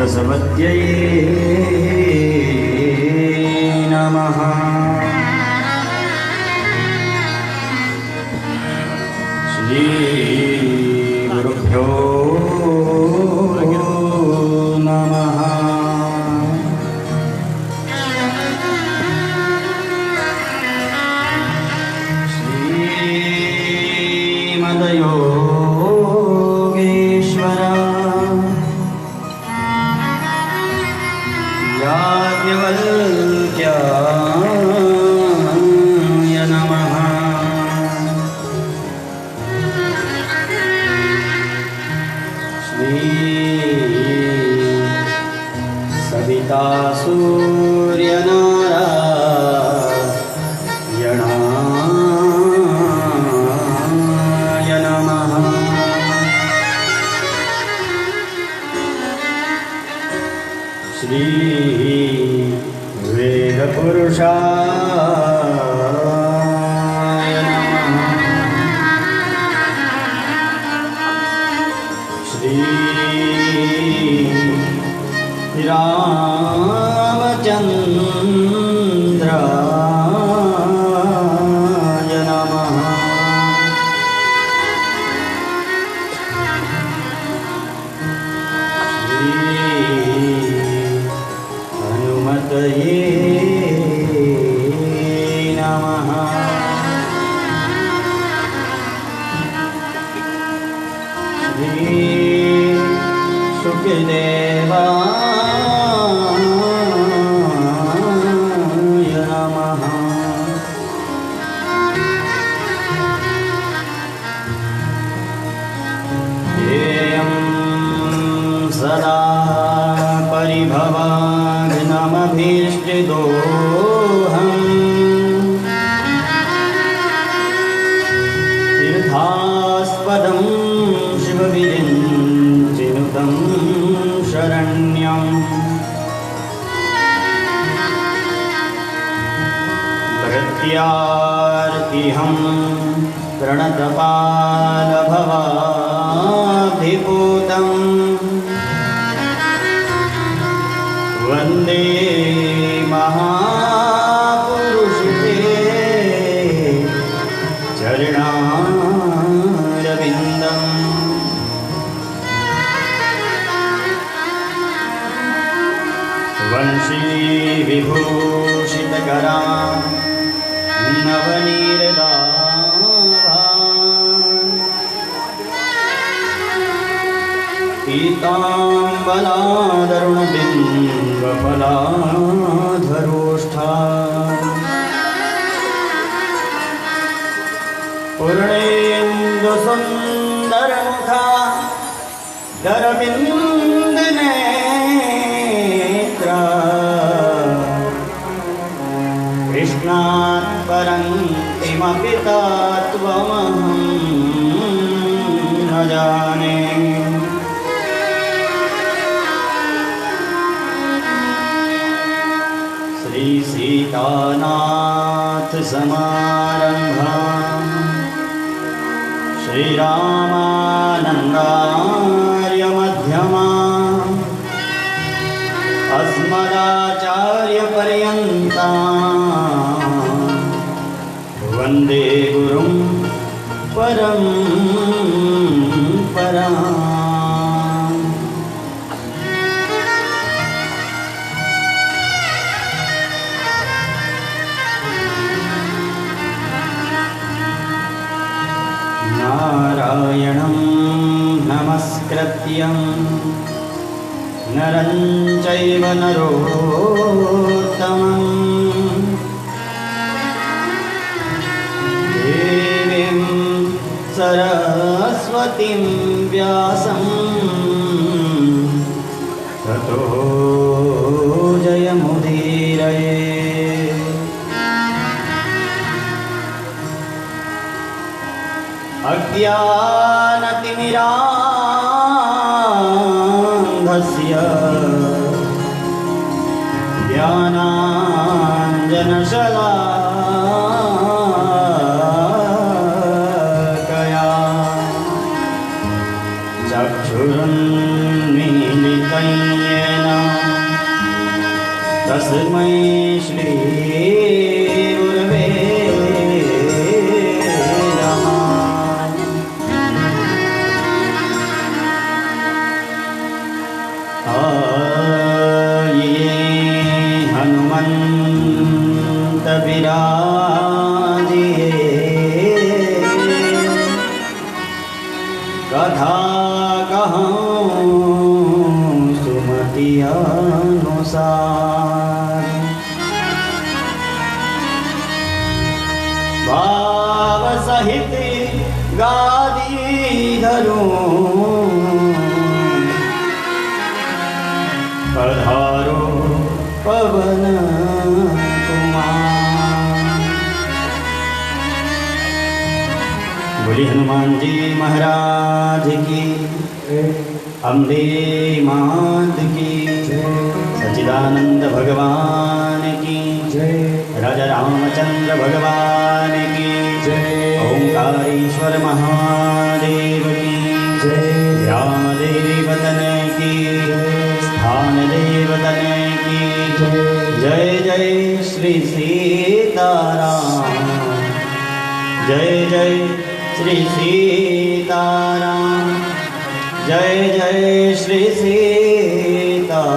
बसवत्यै नमः। श्री गुरुभ्यो नमः। श्रीमद्योगेश्वर याज्ञवल्क्याय नमः। श्री सविता सूर्यनारायणाय नमः। श्री वेदपुरुषाय नमः। श्री रामचंद्राय नमः। हनुमतये नमः। श्री शुकदेवाय नमः। ध्येयं सदा परिभवाग्नमभीष्टिदोहम्। तीर्थास्पदं शिवविरिञ्चिनुतं शरण्यम्। भृत्यार्तिहं प्रणतपालभवाधिपूतम्। वन्दे महापुरुषे चरणारविन्दम्। वंशी विभूषितकरा नवनीरदाभा। पीताम्बलादरुणबिम्बफलाधरोष्ठा। पूर्णेन्दुसुन्दरमुखा दरबिन्दुनेत्रा। कृष्णात् परं किमपि तत्त्वमहं न जाने। श्री सीतानाथ समारम्भां श्रीरामानन्दार्य मध्यमाम्। अस्मदाचार्यपर्यन्तां वन्दे गुरुं परम्पराम्। नारायणं नमस्कृत्यं नरं चैव नरोत्तमं। देवीं सरस्वतीं व्यासं ततो जयमुदीरये। अज्ञानतिमिरान्धस्य ज्ञानाञ्जनशलाकया चक्षुरुन्मीलितं येन तस्मै श्री गुरवे नमः। आइए हनुमंत विराजिए, कथा कहूँ सुमति अनुसार। भाव सहित गादी धरूं, पधारो पवन कुमार। बोली हनुमान जी महाराज की, अम्बे मात की, सच्चिदानंद भगवान की, राजा रामचंद्र भगवान की, ओंकारेश्वर महादेव की, देवी वतन की, स्थान देवतन की, जय जय श्री सीताराम, जय जय श्री सीताराम, जय जय श्री सीताराम।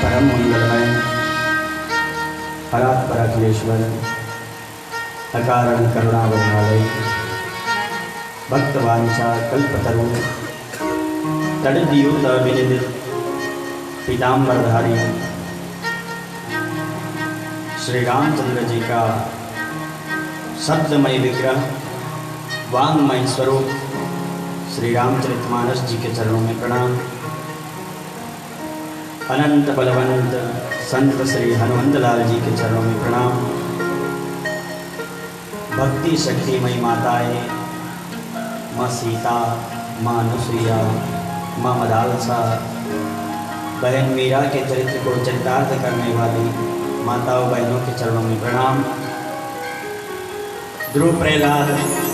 परम मंगलमय परात् पराखिलेश्वर अकारण करुणावतारय भक्तवांछा कल्पतरु तड़दियुत विनिध पीताम्बरधारी श्री रामचंद्र जी का शब्दमय विग्रह वांगमय स्वरूप श्री रामचरितमानस जी के चरणों में प्रणाम। अनंत बलवंत संत श्री हनुमंत लाल जी के चरणों में प्रणाम। भक्ति शक्तिमयी माताएं, माँ सीता, माँ अनुसुईया, माँ मदालसा, बहन मीरा के चरित्र को चरितार्थ करने वाली माताओं बहनों के चरणों में प्रणाम। ध्रुव प्रहलाद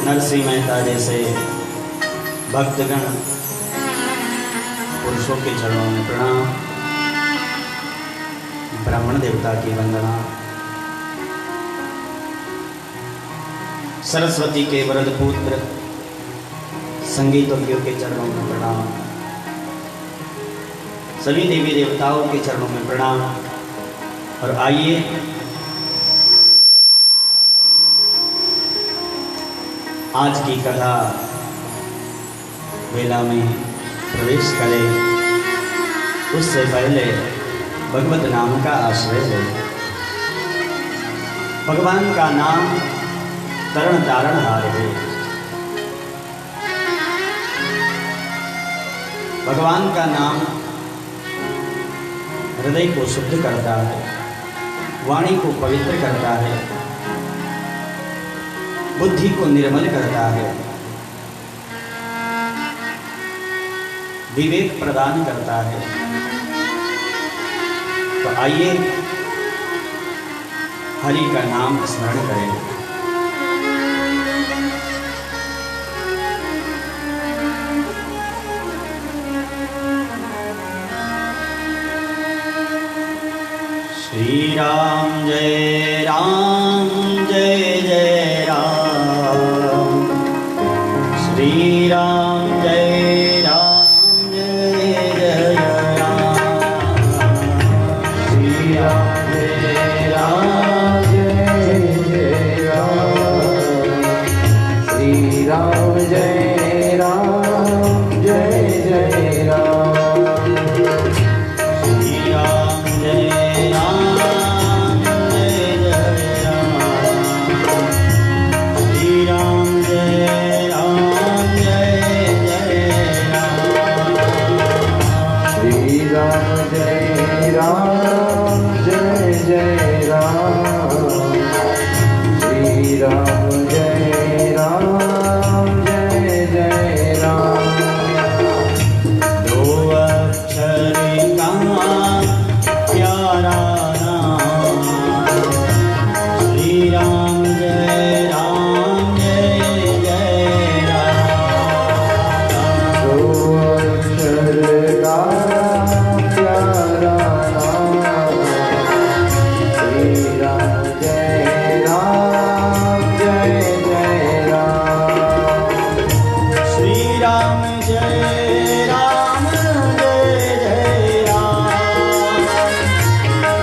नरसिंह मेहता जैसे भक्तगण पुरुषों के चरणों में प्रणाम। ब्राह्मण देवता की वंदना, सरस्वती के वरद पुत्र संगीतज्ञों के चरणों में प्रणाम। सभी देवी देवताओं के चरणों में प्रणाम। और आइए आज की कथा वेला में प्रवेश करें, उससे पहले भगवत नाम का आश्रय ले। भगवान का नाम तरण तारण हार है। भगवान का नाम हृदय को शुद्ध करता है, वाणी को पवित्र करता है, बुद्धि को निर्मल करता है, विवेक प्रदान करता है। तो आइए हरि का नाम स्मरण करें। श्री राम जय राम, श्री राम जय राम, श्री राम जय राम, श्री राम जय राम, जय जय राम, श्री राम जय राम, जय जय राम, श्री राम जय राम, जय जय राम। राम जय राम जय जय राम।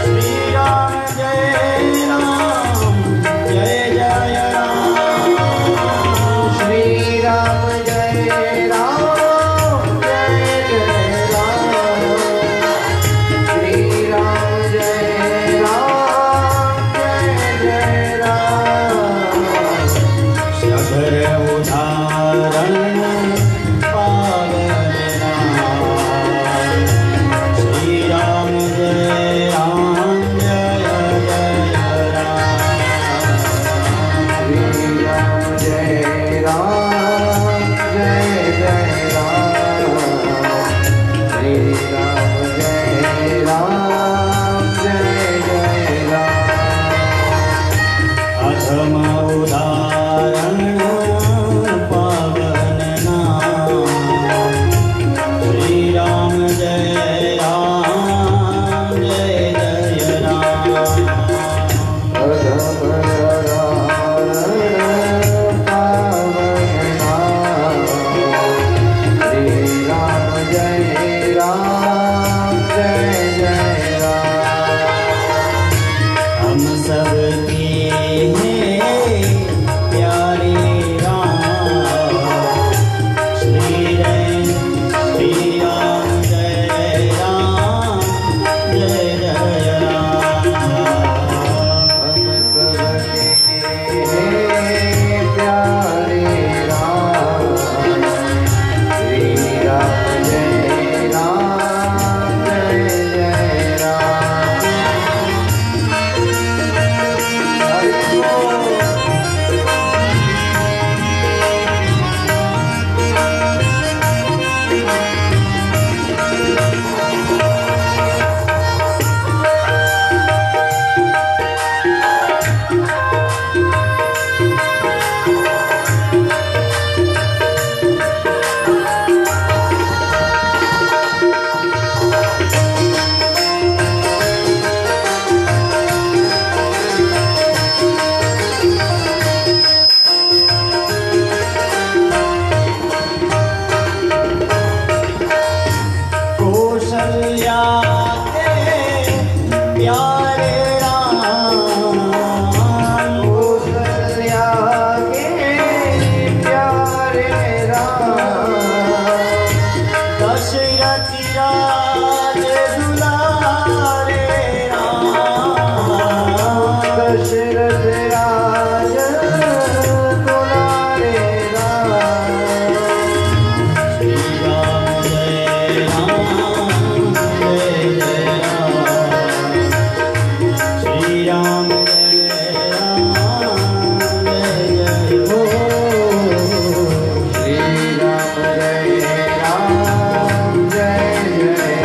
श्री राम जय राम जय जय राम। श्री राम जय राम जय जय राम। श्री राम जय राम जय जय राम। सबर उदाहरण पावन नाम। श्री राम जय राम जय जय राम। श्री राम जय राम जय जय राम। श्री राम जय राम जय जय राम। अधम उदाहरण पावन नाम। श्री राम जय राम जय जय राम। अधम उदाहरण पावन नाम। श्री राम जय राम जय जय राम। हम सबके हैं प्यारे राम। श्री राम जय राम जय जय राम। हम सबके प्यारे राम। श्री राम जय राम जय जय राम। हरि बोल। कौशल्या के प्यारे राम। कौशल्या के प्यारे राम। दशरथ राज दुलारे राम। दशरथ राज दुलारे राम। श्री राम जय राम जय जय राम। श्री राम जय राम जय जय हो श्री राम जय राम जय जय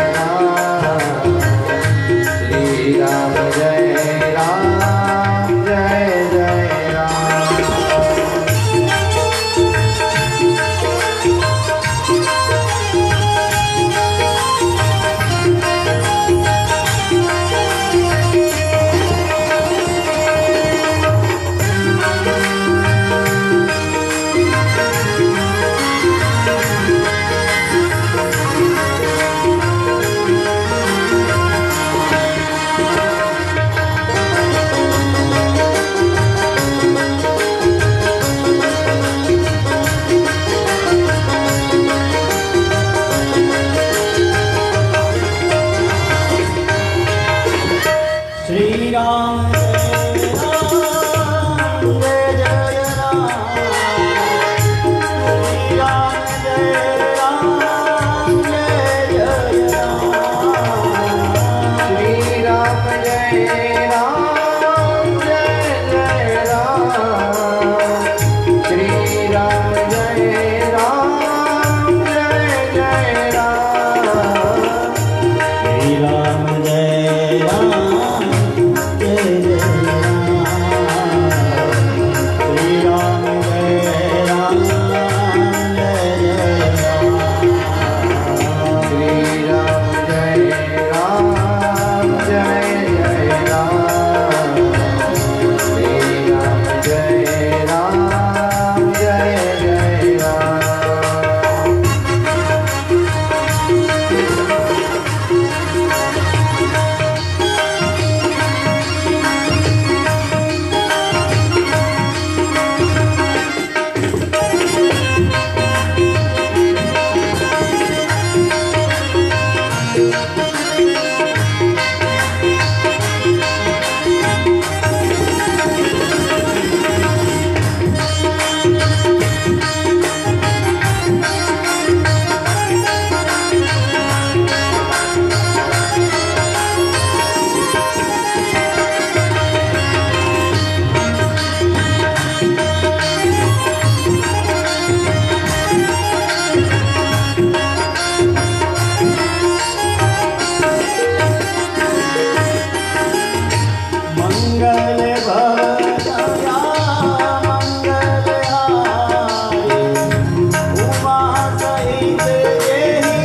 हित जेहि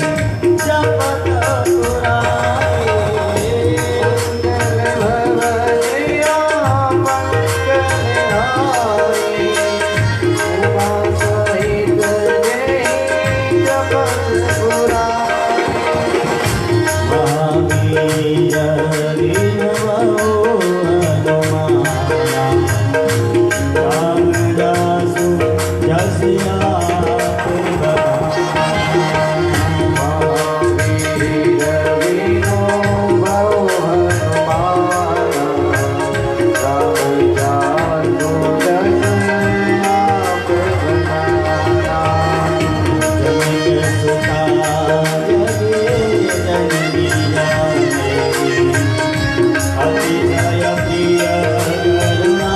जपत पुराए। भवनिया पंकज उमा सहित जेहि जपत पुराए। महावीर दीनबंधु हनुमाना रामदासु जस आप महावीर दीनो भव हनुमाना रामदासु जस आप बनाना। जमित सुता जगे जननी जाने अतिशय प्रिय करुणा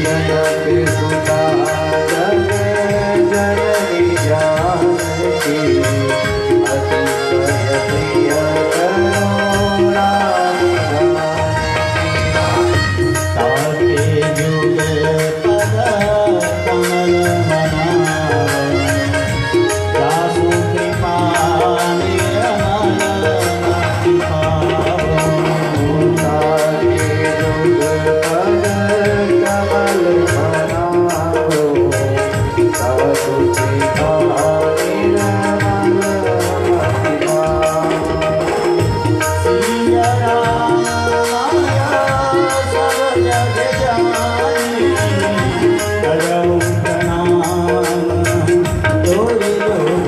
जनक सुता जग जननी जानकी अतिशय प्रिय करुणा निधानी। ताके जुग पद कमल मनाव दासु कृपा निर्मल मति पावो। ताके जुग पद कमल मनावो दासु कृपा निर्मल मति पावो। सिया राम माया सब जग जानी करऊ प्रणाम तोरि जोग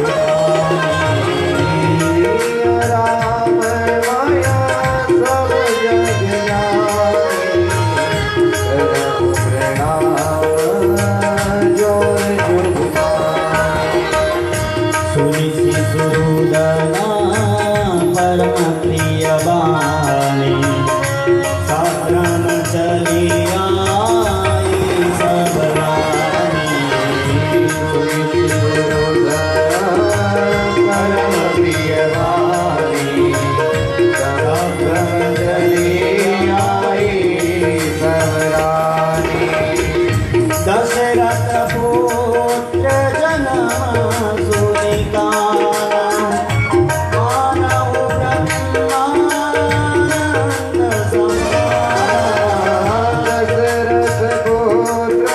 राम माया सब जग जानी करऊ प्रणाम जोर जुग पाए। सुनि सुरुदना परम प्रिय बानी शास्त्रम चली आई सब रानी। परम प्रिय वाणी जली आई सब रानी। दशरथ पुत्र जनम सुनिकाना मानव ब्रह्मानंद समाना। दशरथ पुत्र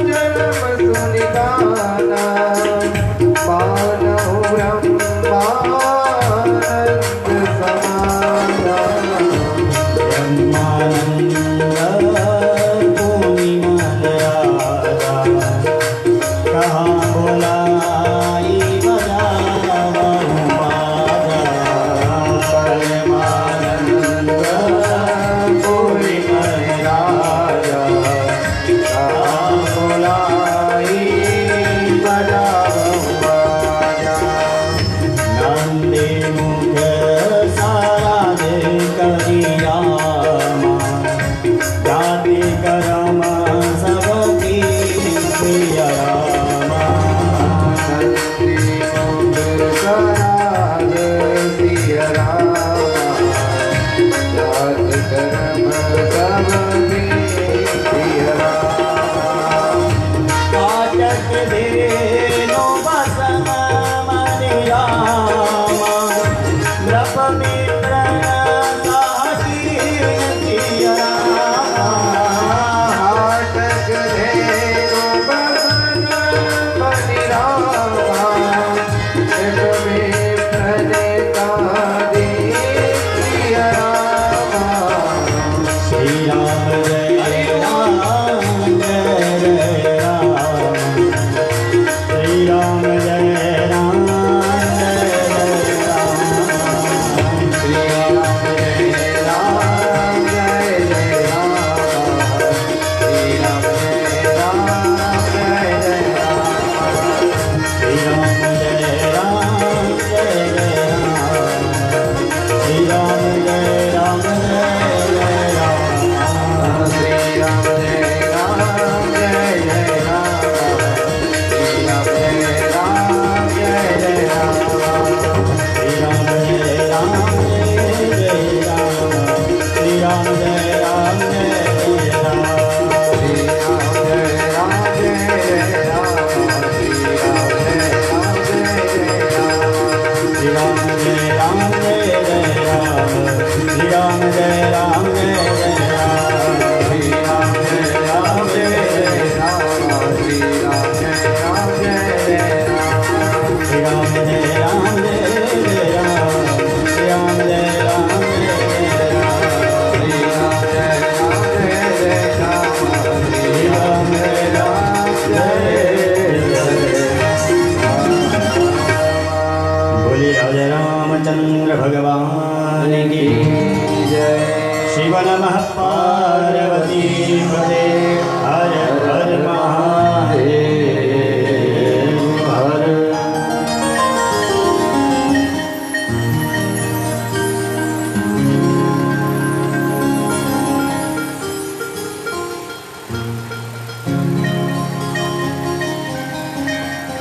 जन्म सुनिकाना मानव ब्रह्मानंद समाना। ब्रह्मानंद पूर्णिमन राजा कहाँ बोलाई बजावहु बाजा। परमानंद पूरी राजा कहाँ बोलाई बजावहु बाजा। नंदे मुख सारा दे करियामा जाति करम सबकी प्रिय रामा।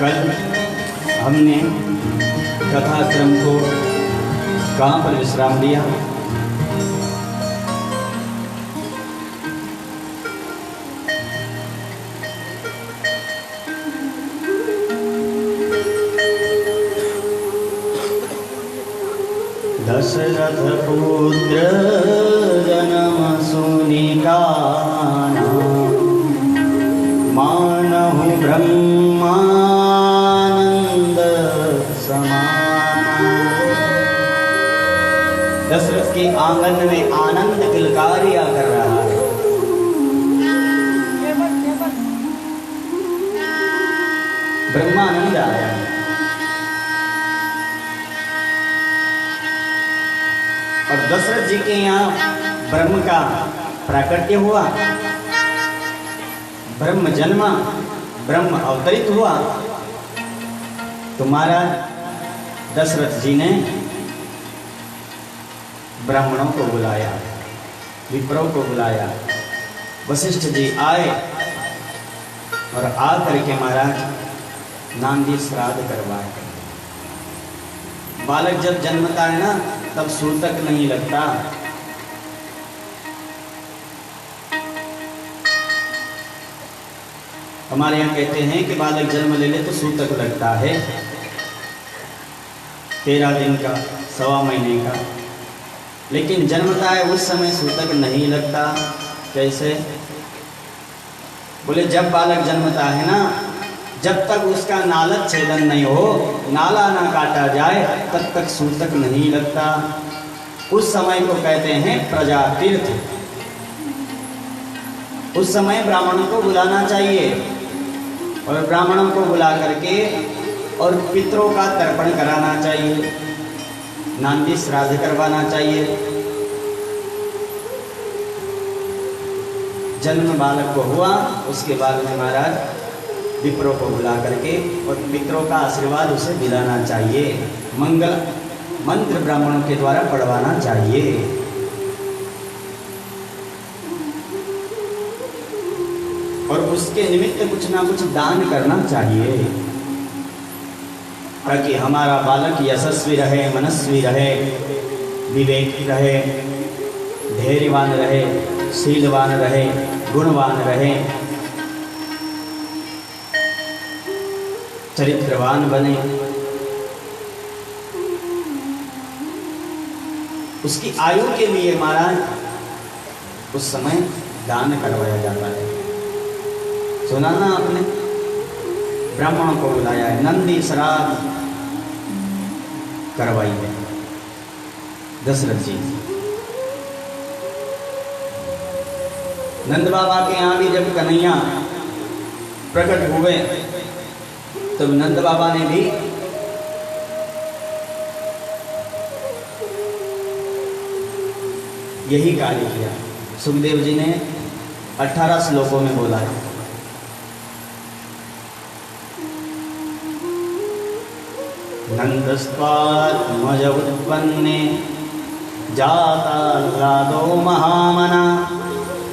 कल हमने कथाक्रम को कहाँ पर विश्राम दिया? दशरथ पुत्र जन्म सुनि काना, मानहु ब्रह्मानंद समाना। दशरथ के आंगन में आनंद किलकारियां कर रहा है। ब्रह्मानंद आया है। और दशरथ जी के यहाँ ब्रह्म का प्राकट्य हुआ, ब्रह्म जन्मा, ब्रह्म अवतरित हुआ। तो महाराज दशरथ जी ने ब्राह्मणों को बुलाया, विप्रों को बुलाया। वशिष्ठ जी आए और आ करके महाराज नांदी श्राद्ध करवाए। बालक जब जन्मता है ना, तब सूतक नहीं लगता। हमारे यहाँ कहते हैं कि बालक जन्म ले ले तो सूतक लगता है, 13 दिन का, 1.25 महीने का। लेकिन जन्मता है उस समय सूतक नहीं लगता। कैसे? बोले जब बालक जन्मता है ना, जब तक उसका नालक छेदन नहीं हो, नाला ना काटा जाए, तब तक सूतक नहीं लगता। उस समय को कहते हैं प्रजा तीर्थ। उस समय ब्राह्मणों को बुलाना चाहिए और ब्राह्मणों को बुला करके और पितरों का तर्पण कराना चाहिए, नांदी श्राद्ध करवाना चाहिए। जन्म बालक को हुआ, उसके बाद में महाराज विप्रों को बुला करके और पितरों का आशीर्वाद उसे दिलाना चाहिए। मंगल मंत्र ब्राह्मणों के द्वारा पढ़वाना चाहिए। और उसके निमित्त कुछ ना कुछ दान करना चाहिए, ताकि हमारा बालक यशस्वी रहे, मनस्वी रहे, विवेकी रहे, धैर्यवान रहे, शीलवान रहे, गुणवान रहे, चरित्रवान बने। उसकी आयु के लिए महाराज उस समय दान करवाया जाता है। सुना ना आपने? ब्राह्मणों को बुलाया है, नंदी श्राद्ध करवाई है दशरथ जी। नंद बाबा के यहाँ भी जब कन्हैया प्रकट हुए, तब नंद बाबा ने भी यही कार्य किया। सुखदेव जी ने 18 श्लोकों में बोला है। नंदस्त्वात्मज उत्पन्ने जाताह्लादो महामना,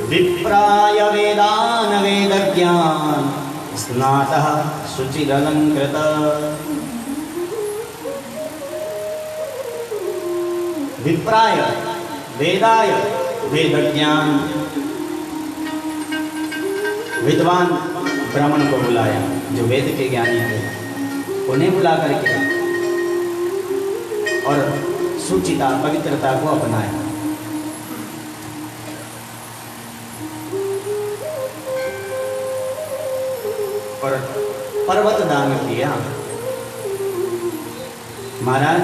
विप्राय वेदान वेदज्ञान स्नातः शुचिरलंकृत। विप्राय वेदाय वेदज्ञान, विद्वान ब्राह्मण को बुलाया जो वेद के ज्ञानी थे, उन्हें बुला करके और सुचिता पवित्रता को अपनाया। और पर्वत दान किया। महाराज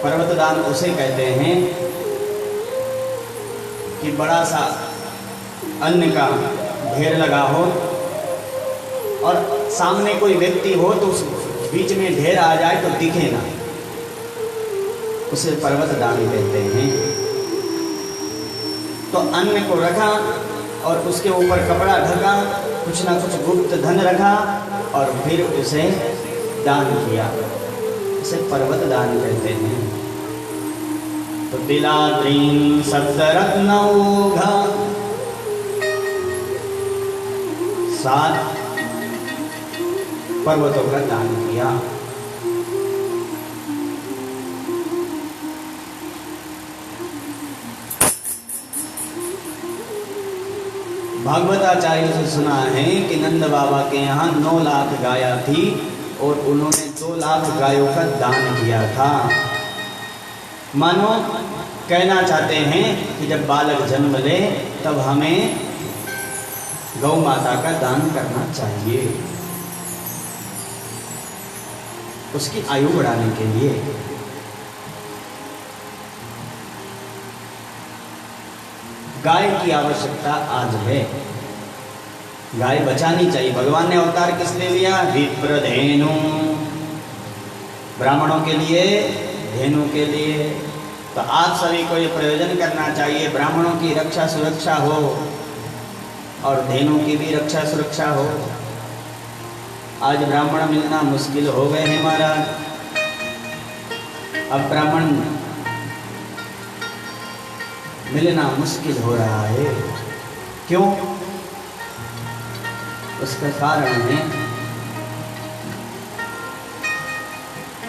पर्वत दान उसे कहते हैं कि बड़ा सा अन्न का ढेर लगा हो और सामने कोई व्यक्ति हो तो उस बीच में ढेर आ जाए तो दिखे ना, उसे पर्वत दान कहते हैं। तो अन्न को रखा और उसके ऊपर कपड़ा ढका, कुछ ना कुछ गुप्त धन रखा और फिर उसे दान किया, उसे पर्वत दान कहते हैं। तो तिलाद्रीन सप्तरत्नौघ, 7 पर्वतों का दान किया। भागवताचार्य से सुना है कि नंद बाबा के यहाँ 9 लाख गाया थी और उन्होंने 2 लाख गायों का दान किया था। मानो कहना चाहते हैं कि जब बालक जन्म ले तब हमें गौ माता का दान करना चाहिए, उसकी आयु बढ़ाने के लिए। गाय की आवश्यकता आज है, गाय बचानी चाहिए। भगवान ने अवतार किस लिए लिया? विप्रधेनु, ब्राह्मणों के लिए, धेनु के लिए। तो आज सभी को ये प्रयोजन करना चाहिए, ब्राह्मणों की रक्षा सुरक्षा हो और धेनु की भी रक्षा सुरक्षा हो। आज ब्राह्मण मिलना मुश्किल हो गए हैं महाराज। अब ब्राह्मण मिलना मुश्किल हो रहा है। क्यों? उसका कारण है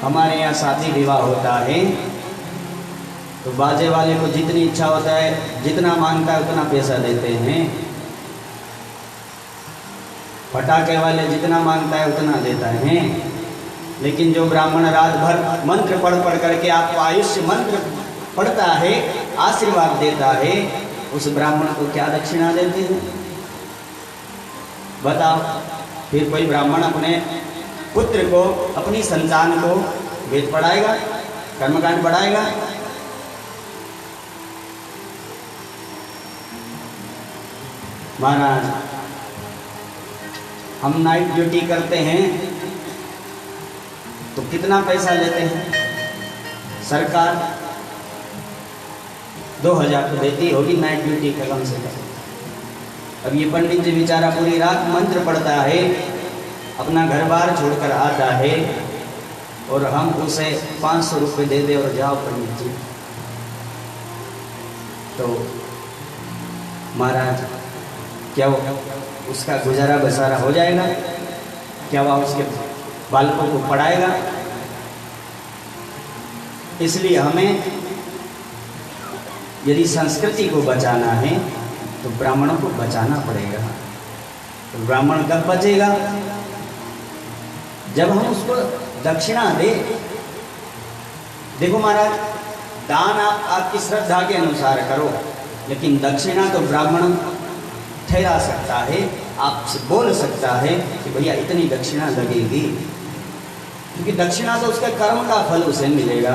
हमारे यहाँ शादी विवाह होता है तो बाजे वाले को जितनी इच्छा होता है, जितना मांगता है उतना पैसा देते हैं। पटाखे वाले जितना मांगता है उतना देता है। लेकिन जो ब्राह्मण रात भर मंत्र पढ़ पढ़ करके आपको आयुष्य मंत्र पढ़ता है, आशीर्वाद देता है, उस ब्राह्मण को क्या दक्षिणा देते हैं? बताओ। फिर कोई ब्राह्मण अपने पुत्र को, अपनी संतान को वेद पढ़ाएगा, कर्मकांड पढ़ाएगा? महाराज, हम नाइट ड्यूटी करते हैं तो कितना पैसा लेते हैं? सरकार 2000 तो देती होगी नाइट ड्यूटी का कम से कम। अब ये पंडित जी बेचारा पूरी रात मंत्र पढ़ता है, अपना घर बार छोड़कर आता है और हम उसे 500 रुपये दे दे और जाओ पंडित जी, तो महाराज क्या वो उसका गुजारा बसारा हो जाएगा? क्या वह उसके बालकों को पढ़ाएगा? इसलिए हमें यदि संस्कृति को बचाना है तो ब्राह्मणों को बचाना पड़ेगा। तो ब्राह्मण कब बचेगा? जब हम उसको दक्षिणा दे। देखो महाराज, दान आप आपकी श्रद्धा के अनुसार करो, लेकिन दक्षिणा तो ब्राह्मण ठहरा सकता है, आपसे बोल सकता है कि भैया इतनी दक्षिणा लगेगी, क्योंकि दक्षिणा तो उसके कर्म का फल उसे मिलेगा।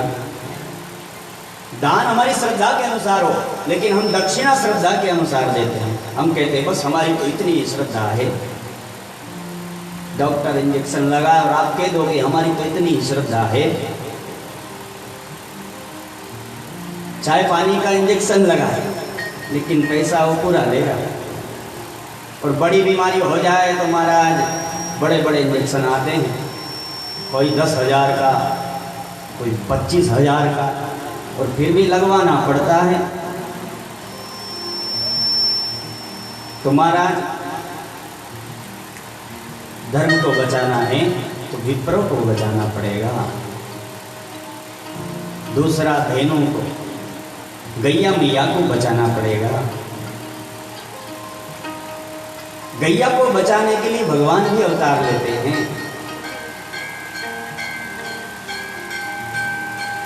दान हमारी श्रद्धा के अनुसार हो, लेकिन हम दक्षिणा श्रद्धा के अनुसार देते हैं। हम कहते हैं बस हमारी तो इतनी श्रद्धा है, डॉक्टर इंजेक्शन लगाए और आप कह दोगे हमारी तो इतनी श्रद्धा है। चाय पानी का इंजेक्शन लगाए, लेकिन पैसा वो पूरा लेगा। और बड़ी बीमारी हो जाए तो महाराज बड़े बड़े इंजेक्शन आते हैं, कोई 10,000 का, कोई 25,000 का, और फिर भी लगवाना पड़ता है। तो महाराज, धर्म को बचाना है तो विप्रों को बचाना पड़ेगा। दूसरा, धेनु को, गैया मैया को बचाना पड़ेगा। गैया को बचाने के लिए भगवान भी अवतार लेते हैं।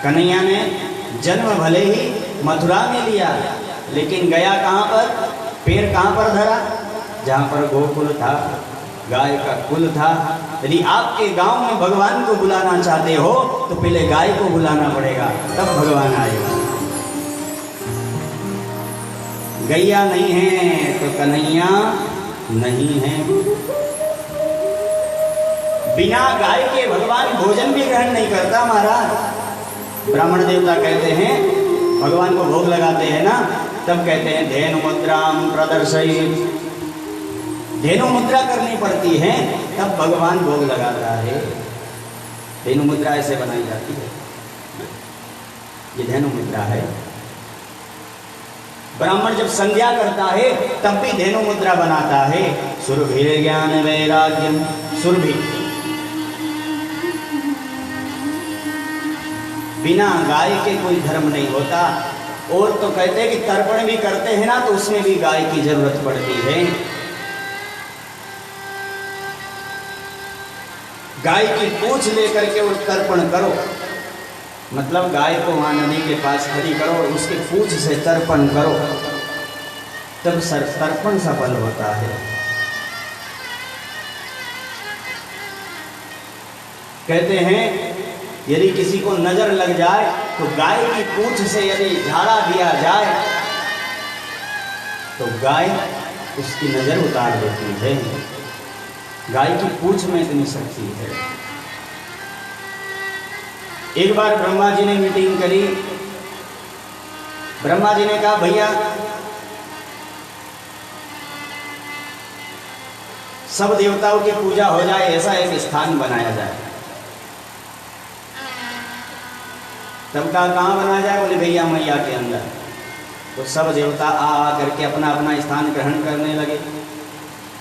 कन्हैया ने जन्म भले ही मथुरा में लिया, लेकिन गया कहाँ पर, पैर कहाँ पर धरा? जहाँ पर गोकुल था, गाय का कुल था। यदि आपके गांव में भगवान को बुलाना चाहते हो तो पहले गाय को बुलाना पड़ेगा, तब भगवान आएगा। गैया नहीं है तो कन्हैया नहीं है। बिना गाय के भगवान भोजन भी ग्रहण नहीं करता महाराज। ब्राह्मण देवता कहते हैं, भगवान को भोग लगाते हैं ना, तब कहते हैं धेनु मुद्राम प्रदर्शयेत्। धेनु मुद्रा करनी पड़ती है, तब भगवान भोग लगाता है। धेनु मुद्रा ऐसे बनाई जाती है, ये धेनु मुद्रा है। ब्राह्मण जब संध्या करता है तब भी धेनु मुद्रा बनाता है। सुरभि ज्ञान वैराग्यम, सुरभि बिना गाय के कोई धर्म नहीं होता। और तो कहते हैं कि तर्पण भी करते हैं ना, तो उसमें भी गाय की जरूरत पड़ती है। गाय की पूंछ लेकर के वो तर्पण करो, मतलब गाय को वहां नदी के पास खड़ी करो और उसके पूंछ से तर्पण करो, तब तर्पण सफल होता है। कहते हैं यदि किसी को नजर लग जाए तो गाय की पूंछ से यदि झाड़ा दिया जाए तो गाय उसकी नजर उतार देती है। गाय की पूंछ में इतनी शक्ति है। एक बार ब्रह्मा जी ने मीटिंग करी। ब्रह्मा जी ने कहा भैया सब देवताओं की पूजा हो जाए, ऐसा एक स्थान बनाया जाए। तब कहा कहाँ बनाया जाए? बोले भैया मैया के अंदर। तो सब देवता आ करके अपना अपना स्थान ग्रहण करने लगे।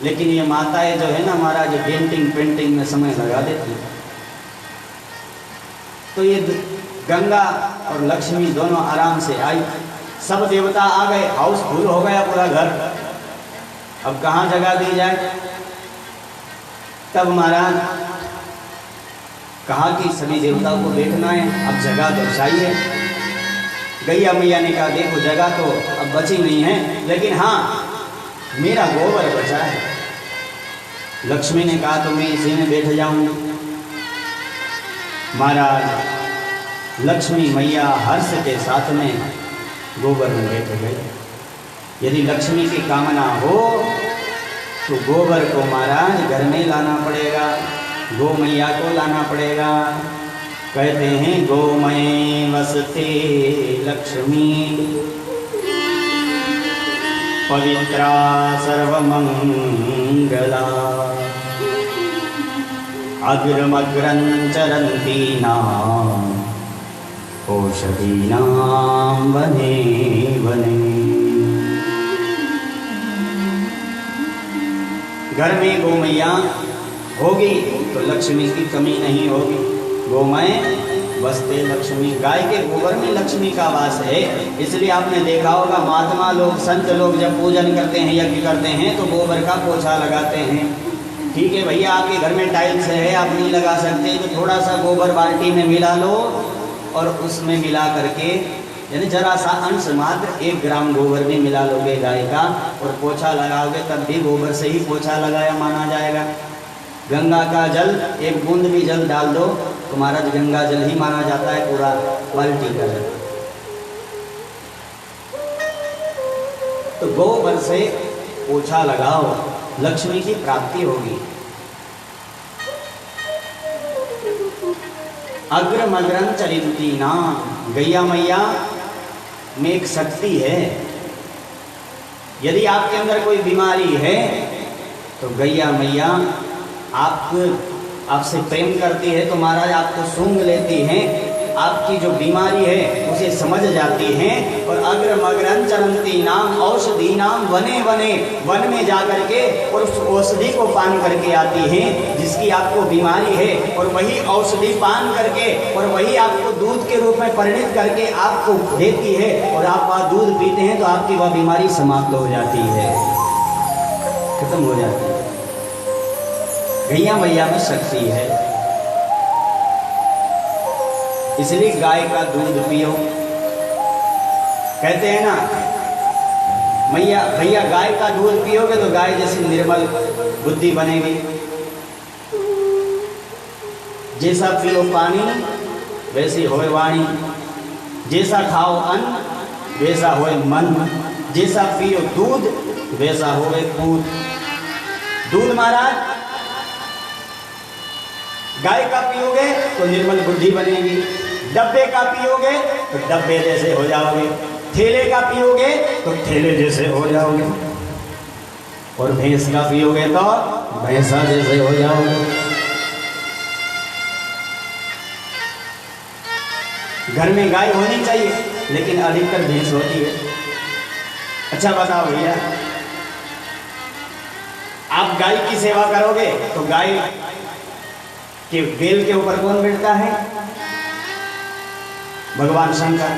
लेकिन ये माताएं जो है ना महाराज, डेंटिंग पेंटिंग में समय लगा देती। तो ये गंगा और लक्ष्मी दोनों आराम से आई। सब देवता आ गए, हाउसफुल हो गया पूरा घर। अब कहाँ जगह दी जाए? तब महाराज कहा कि सभी देवताओं को देखना है, अब जगह दर्शाइए। गैया मैया ने कहा देखो जगह तो अब बची नहीं है, लेकिन हाँ मेरा गोबर बचा है। लक्ष्मी ने कहा तो मैं इसी में बैठ जाऊंगी। महाराज लक्ष्मी मैया हर्ष के साथ में गोबर में बैठ गए। यदि लक्ष्मी की कामना हो तो गोबर को महाराज घर में लाना पड़ेगा, गो मैया को लाना पड़ेगा। कहते हैं गोमय वसते लक्ष्मी पवित्रा सर्वमंगला अग्रमग्रं चरन्ती नाम औषधीनां वने वने। घर में गोमैया होगी तो लक्ष्मी की कमी नहीं होगी। गोमय वसते लक्ष्मी, गाय के गोबर में लक्ष्मी का वास है। इसलिए आपने देखा होगा महात्मा लोग, संत लोग जब पूजन करते हैं, यज्ञ करते हैं तो गोबर का पोछा लगाते हैं। ठीक है भैया, आपके घर में टाइल्स है, आप नहीं लगा सकते तो थोड़ा सा गोबर बाल्टी में मिला लो और उसमें मिला करके यानी जरा सा अंश मात्र 1 ग्राम गोबर भी मिला लोगे गाय का और पोछा लगाओगे, तब भी गोबर से ही पोछा लगाया माना जाएगा। गंगा का जल 1 बूंद भी जल डाल दो तो महाराज गंगा जल ही माना जाता है पूरा बाल्टी का जल। तो गोबर से पोछा लगाओ, लक्ष्मी की प्राप्ति होगी। अग्रमग्रं चरिंती नाम, गैया मैया में एक शक्ति है। यदि आपके अंदर कोई बीमारी है तो गैया मैया आपसे प्रेम करती है तो महाराज आपको सूंघ लेती हैं, आपकी जो बीमारी है उसे समझ जाती हैं और अग्रमग्रं चरन्ती नाम औषधि नाम वने वने, वन में जा करके और उस औषधि को पान करके आती हैं जिसकी आपको बीमारी है, और वही औषधि पान करके और वही आपको दूध के रूप में परिणित करके आपको देती है और आप वह दूध पीते हैं तो आपकी वह बीमारी समाप्त हो जाती है, खत्म हो जाती है। गैया मैया में शक्ति है, इसलिए गाय का दूध पियो। कहते हैं ना मैया भैया गाय का दूध पियोगे तो गाय जैसी निर्मल बुद्धि बनेगी। जैसा पियो पानी वैसी होए वाणी, जैसा खाओ अन्न वैसा होए मन, जैसा पियो दूध वैसा होए पूत। दूध महाराज गाय का पियोगे तो निर्मल बुद्धि बनेगी, डब्बे का पियोगे तो डब्बे जैसे हो जाओगे, थैले का पियोगे तो थैले जैसे हो जाओगे, और भैंस का पियोगे तो भैंसा जैसे हो जाओगे। घर में गाय होनी चाहिए लेकिन अधिकतर भैंस होती है। अच्छा बताओ भैया, आप गाय की सेवा करोगे तो गाय के बेल के ऊपर कौन बैठता है? भगवान शंकर।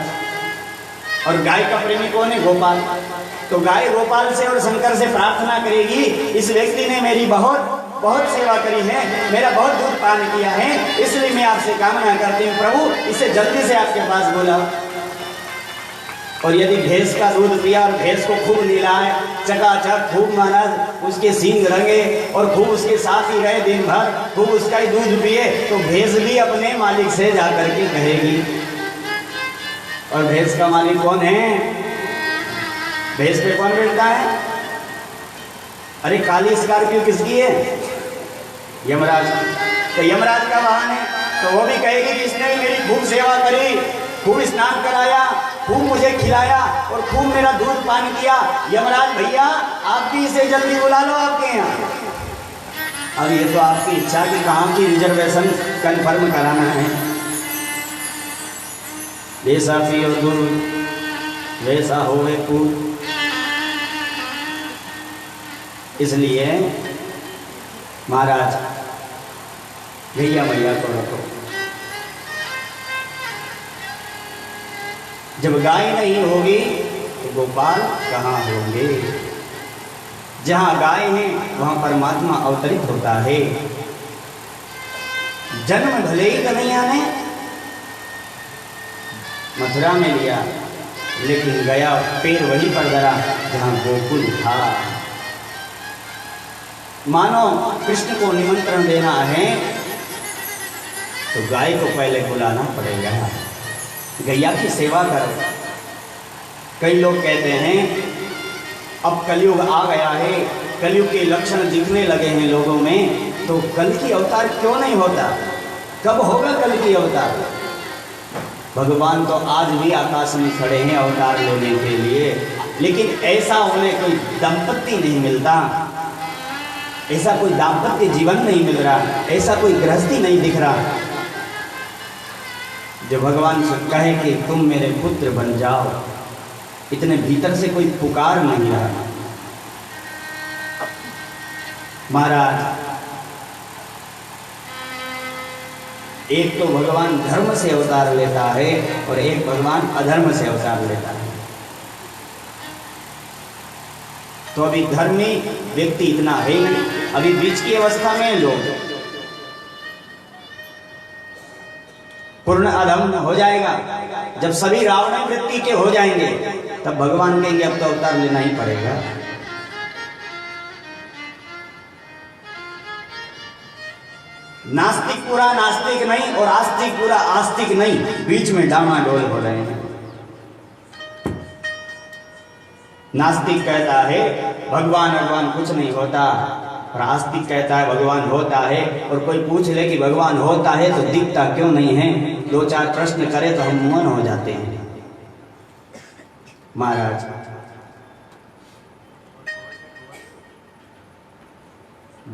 और गाय का प्रेमी कौन है? गोपाल। तो गाय गोपाल से और शंकर से प्रार्थना करेगी, इस व्यक्ति ने मेरी बहुत बहुत सेवा करी है, मेरा बहुत दूध पान किया है, इसलिए मैं आपसे कामना करती हूँ प्रभु, इसे जल्दी से आपके पास बुलाओ। और यदि भैंस का दूध पिया और भैंस को खूब नहलाए, चकाचक खूब महाराज उसके सींग रंगे और खूब उसके साथ ही रहे दिन भर, खूब उसका ही दूध पिए, तो भैंस भी अपने मालिक से जाकर के कहेगी। और भैंस का मालिक कौन है? भैंस पे कौन बैठता है? अरे काली स्कॉर्पियो किसकी है? यमराज। तो यमराज का वाहन है, तो वो भी कहेगी कि इसने मेरी खूब सेवा करी, खूब स्नान कराया, खूब मुझे खिलाया और खूब मेरा दूध पान किया। यमराज भैया आप भी इसे जल्दी बुला लो आपके यहाँ। अब ये तो आपकी इच्छा की कहाँ की रिजर्वेशन कंफर्म कराना है। जैसा पियो दूध वैसा होवे पूत। इसलिए महाराज भैया मैया को रखो। जब गाय नहीं होगी तो गोपाल कहाँ होंगे? जहाँ गाय है वहाँ परमात्मा अवतरित होता है। जन्म भले ही कन्हैया ने मथुरा में लिया, लेकिन गया पैर वहीं पर धरा जहाँ गोकुल था। मानो कृष्ण को निमंत्रण देना है तो गाय को पहले बुलाना पड़ेगा, गैया की सेवा करो। कई लोग कहते हैं अब कलयुग आ गया है, कलयुग के लक्षण दिखने लगे हैं लोगों में, तो कल की अवतार क्यों नहीं होता? कब होगा कल की अवतार? भगवान तो आज भी आकाश में खड़े हैं अवतार लेने के लिए, लेकिन ऐसा उन्हें कोई दंपत्ति नहीं मिलता, ऐसा कोई दाम्पत्य जीवन नहीं मिल रहा, ऐसा कोई गृहस्थी नहीं दिख रहा जो भगवान से कहे कि तुम मेरे पुत्र बन जाओ। इतने भीतर से कोई पुकार नहीं रहा। महाराज एक तो भगवान धर्म से अवतार लेता है और एक भगवान अधर्म से अवतार लेता है। तो अभी धर्मी व्यक्ति इतना है नहीं, अभी बीच की अवस्था में लोग पूर्ण अधम हो जाएगा। जब सभी रावण वृत्ति के हो जाएंगे तब भगवान कहेंगे अब तो अवतार लेना ही पड़ेगा। नास्तिक पूरा नास्तिक नहीं और आस्तिक पूरा आस्तिक नहीं, बीच में डामाडोल हो रहे हैं। नास्तिक कहता है भगवान कुछ नहीं होता, और आस्तिक कहता है भगवान होता है। और कोई पूछ ले कि भगवान होता है तो दिखता क्यों नहीं है, दो चार प्रश्न करे तो हम मौन हो जाते हैं। महाराज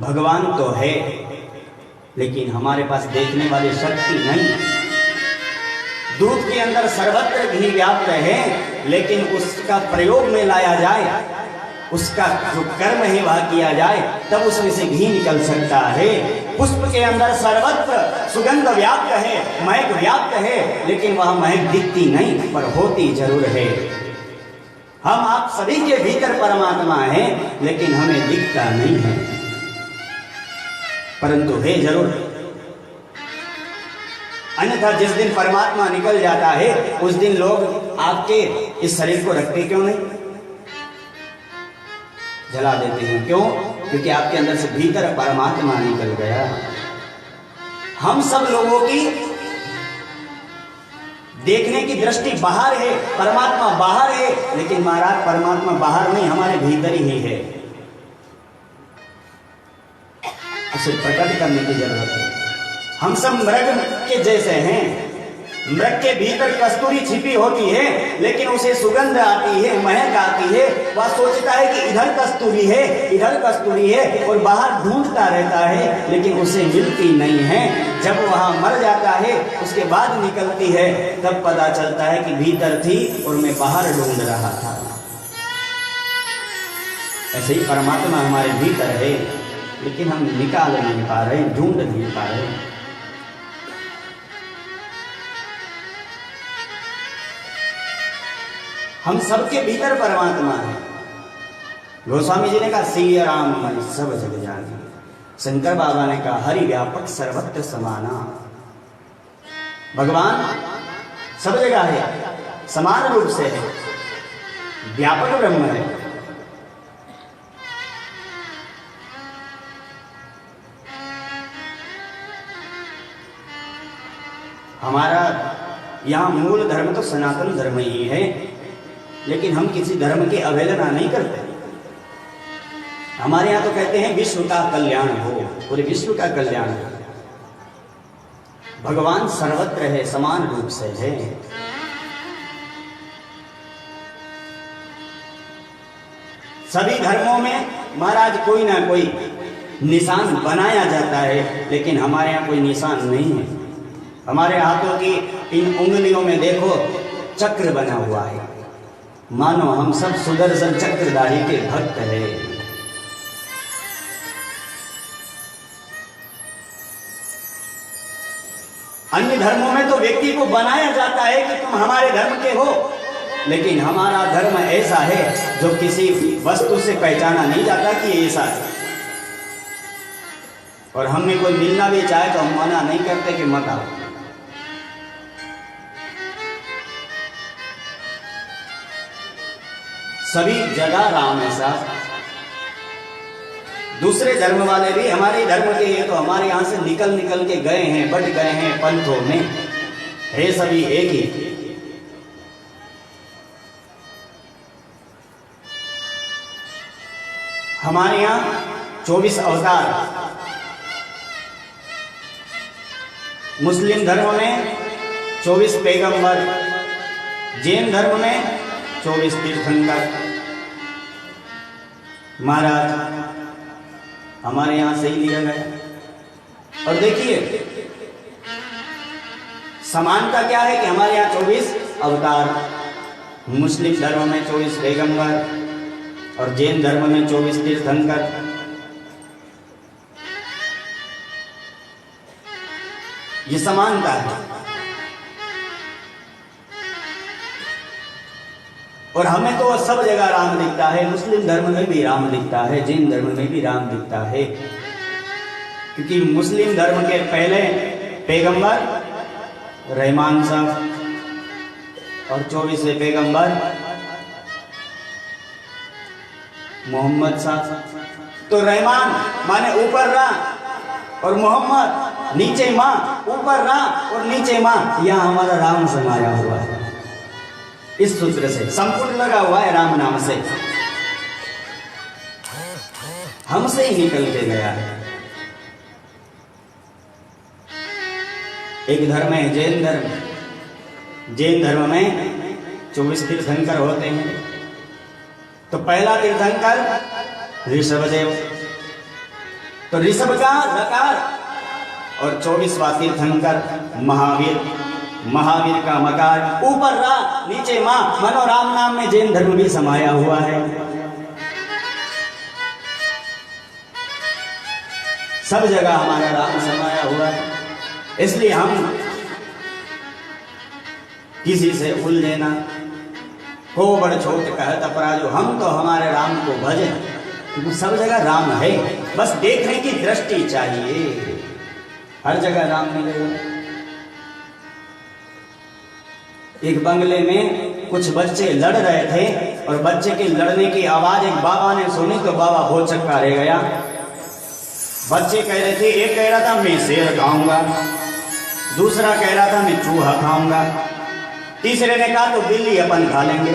भगवान तो है, लेकिन हमारे पास देखने वाली शक्ति नहीं। दूध के अंदर सर्वत्र घी व्याप्त है, लेकिन उसका प्रयोग में लाया जाए, उसका जो कर्म है वह किया जाए, तब उसमें से घी निकल सकता है। पुष्प के अंदर सर्वत्र सुगंध व्याप्त है, महक व्याप्त है, लेकिन वह महक दिखती नहीं पर होती जरूर है। हम आप सभी के भीतर परमात्मा है, लेकिन हमें दिखता नहीं है, परंतु है जरूर। अन्यथा जिस दिन परमात्मा निकल जाता है उस दिन लोग आपके इस शरीर को रखते क्यों नहीं, जला देते हैं। क्यों? क्योंकि आपके अंदर से भीतर परमात्मा निकल गया। हम सब लोगों की देखने की दृष्टि बाहर है, परमात्मा बाहर है, लेकिन महाराज परमात्मा बाहर नहीं, हमारे भीतर ही है। उसे प्रकट करने की जरूरत है। हम सब मृग के जैसे हैं, मृग के भीतर कस्तूरी छिपी होती है, लेकिन उसे सुगंध आती है, महक आती है, वह सोचता है कि इधर कस्तूरी है, इधर कस्तूरी है, और बाहर ढूंढता रहता है, लेकिन उसे मिलती नहीं है। जब वह मर जाता है उसके बाद निकलती है, तब पता चलता है कि भीतर थी और मैं बाहर ढूंढ रहा था। ऐसे ही परमात्मा हमारे भीतर है, लेकिन हम निकाल नहीं पा रहे, ढूंढ नहीं पा रहे। हम सबके भीतर परमात्मा है। गोस्वामी जी ने कहा सिया राम मन सब जग जाने। शंकर बाबा ने कहा हरि व्यापक सर्वत्र समाना। भगवान सब जगह है, समान रूप से है, व्यापक ब्रह्म है। हमारा यहां मूल धर्म तो सनातन धर्म ही है, लेकिन हम किसी धर्म की अवहेलना नहीं करते। हमारे यहां तो कहते हैं विश्व का कल्याण हो, पूरे विश्व का कल्याण हो। भगवान सर्वत्र है, समान रूप से है। सभी धर्मों में महाराज कोई ना कोई निशान बनाया जाता है, लेकिन हमारे यहाँ कोई निशान नहीं है। हमारे हाथों की इन उंगलियों में देखो चक्र बना हुआ है, मानो हम सब सुदर्शन चक्रधारी के भक्त हैं। अन्य धर्मों में तो व्यक्ति को बनाया जाता है कि तुम हमारे धर्म के हो, लेकिन हमारा धर्म ऐसा है जो किसी वस्तु से पहचाना नहीं जाता कि ऐसा है। और हमें कोई मिलना भी चाहे तो हम मना नहीं करते कि मत आओ। सभी जगह राम है साहब। दूसरे धर्म वाले भी हमारे धर्म के ये तो हमारे यहां से निकल निकल के गए हैं, बट गए हैं पंथों में, है सभी एक ही। हमारे यहां 24 अवतार, मुस्लिम धर्म में 24 पैगंबर, जैन धर्म में 24 तीर्थंकर। महाराज हमारे यहां से ही लिया गया। और देखिए समानता क्या है कि हमारे यहां 24 अवतार, मुस्लिम धर्म में 24 पैगंबर और जैन धर्म में 24 तीर्थंकर। ये समानता है। और हमें तो सब जगह राम दिखता है, मुस्लिम धर्म में भी राम दिखता है, जैन धर्म में भी राम दिखता है। क्योंकि मुस्लिम धर्म के पहले पैगंबर रहमान साहब और 24वें पैगंबर मोहम्मद साहब। तो रहमान माने ऊपर रा और मोहम्मद नीचे माँ, ऊपर रा और नीचे माँ, यहां हमारा राम समाया हुआ है। इस सूत्र से संपूर्ण लगा हुआ है राम नाम से, हमसे ही निकल के गया है। एक धर्म है जैन धर्म। जैन धर्म में 24 तीर्थंकर होते हैं। तो पहला तीर्थंकर ऋषभदेव, तो ऋषभ का लकार, और 24वां तीर्थंकर महावीर, महावीर का मकार, ऊपर रा नीचे माँ, मनो राम नाम में जैन धर्म भी समाया हुआ है। सब जगह हमारा राम समाया हुआ है। इसलिए हम किसी से उलझे ना, को बड़ छोट कहत अपराजो, हम तो हमारे राम को भजे, क्योंकि सब जगह राम है। बस देखने की दृष्टि चाहिए, हर जगह राम मिलेगा। एक बंगले में कुछ बच्चे लड़ रहे थे और बच्चे के लड़ने की आवाज एक बाबा ने सुनी तो बाबा बहुत चक्का रह गया। बच्चे कह रहे थे, एक कह रहा था मैं शेर खाऊंगा, दूसरा कह रहा था मैं चूहा खाऊंगा, तीसरे ने कहा तो बिल्ली अपन खा लेंगे।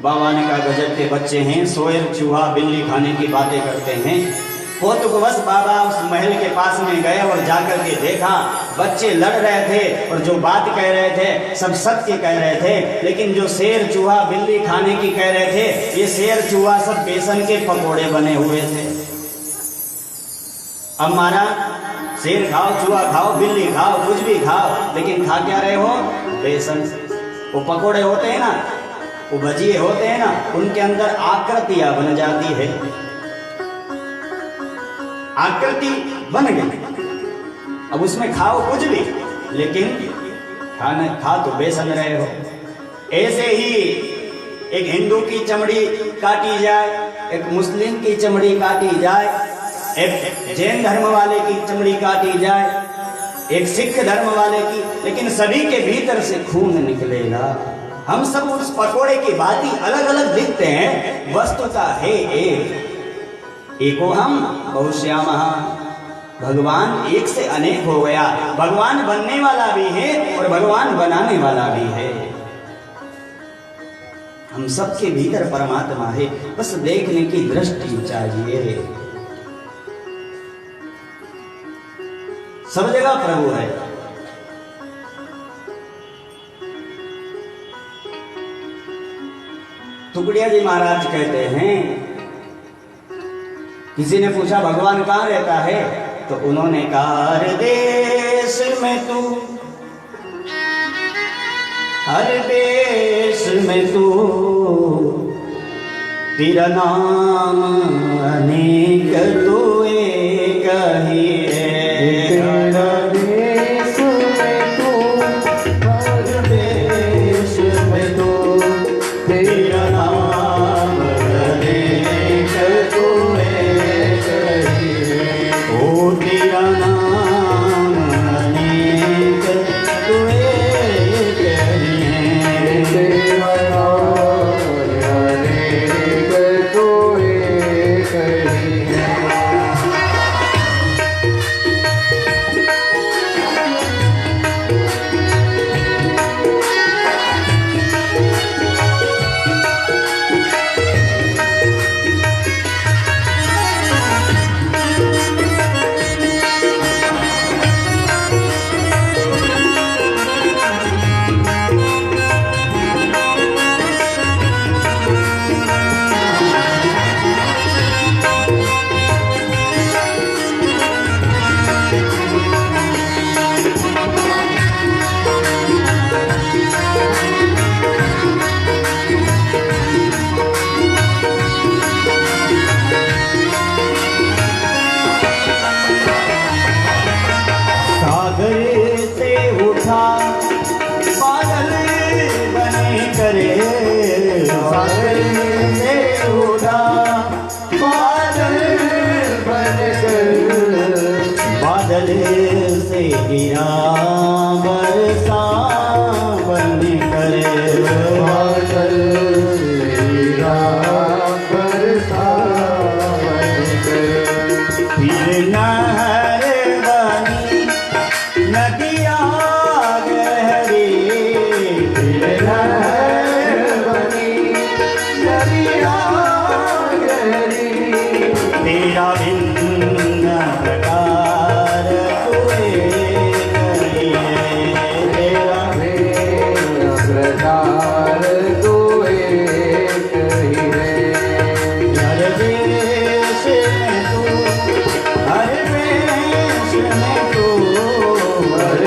बाबा ने कहा गजब के बच्चे हैं, शेर चूहा बिल्ली खाने की बातें करते हैं। कौतुकवश बाबा उस महल के पास में गए और जाकर के देखा बच्चे लड़ रहे थे और जो बात कह रहे थे सब सत्य कह रहे थे, लेकिन जो शेर चूहा बिल्ली खाने की कह रहे थे, ये शेर चूहा सब बेसन के पकोड़े बने हुए थे। अब मारा शेर खाओ, चूहा खाओ, बिल्ली खाओ, कुछ भी खाओ, लेकिन खा क्या रहे हो? बेसन। वो पकोड़े होते हैं ना, वो भजिए होते हैं ना, उनके अंदर आकृतियां बन जाती है, आकृति बन गई। अब उसमें खाओ कुछ भी, लेकिन खा तो बेसन रहे हो। ऐसे ही एक हिंदू की चमड़ी काटी जाए, एक मुस्लिम की चमड़ी काटी जाए, एक जैन धर्म वाले की चमड़ी काटी जाए, एक सिख धर्म वाले की, लेकिन सभी के भीतर से खून निकलेगा। हम सब उस पकोड़े की बाती अलग अलग दिखते हैं, वस्तुता है एक। एको हम बहुश्यामः, भगवान एक से अनेक हो गया। भगवान बनने वाला भी है और भगवान बनाने वाला भी है। हम सबके भीतर परमात्मा है, बस देखने की दृष्टि चाहिए। सब जगह प्रभु है। टुकड़िया जी महाराज कहते हैं, किसी ने पूछा भगवान कहाँ रहता है, तो उन्होंने कहा हर देश में तू, हर देश में तू, तेरा नाम अनेक तू एक ही है। तेरा देश में तू, हर देश में तू, तेरा नाम अनेक तू एक ही है। ओ तेरा नाम अनेक तू एक ही है। तेरा नाम अनेक तू एक ही है। सागर से उठा बादल बने करे, सागर से उड़ा बादल बनकर, बादल से गिरा बरसा बन करे। बादल गिरा बरसा बनकर, फिर नहर बनी नदिया गहरी, फिर नहर बनी नदिया गहरी। तेरा भिन्न प्रकार तू एक ही है। तेरा भिन्न प्रकार तू एक ही है। हर देश में तू, हर वेश में तू, हर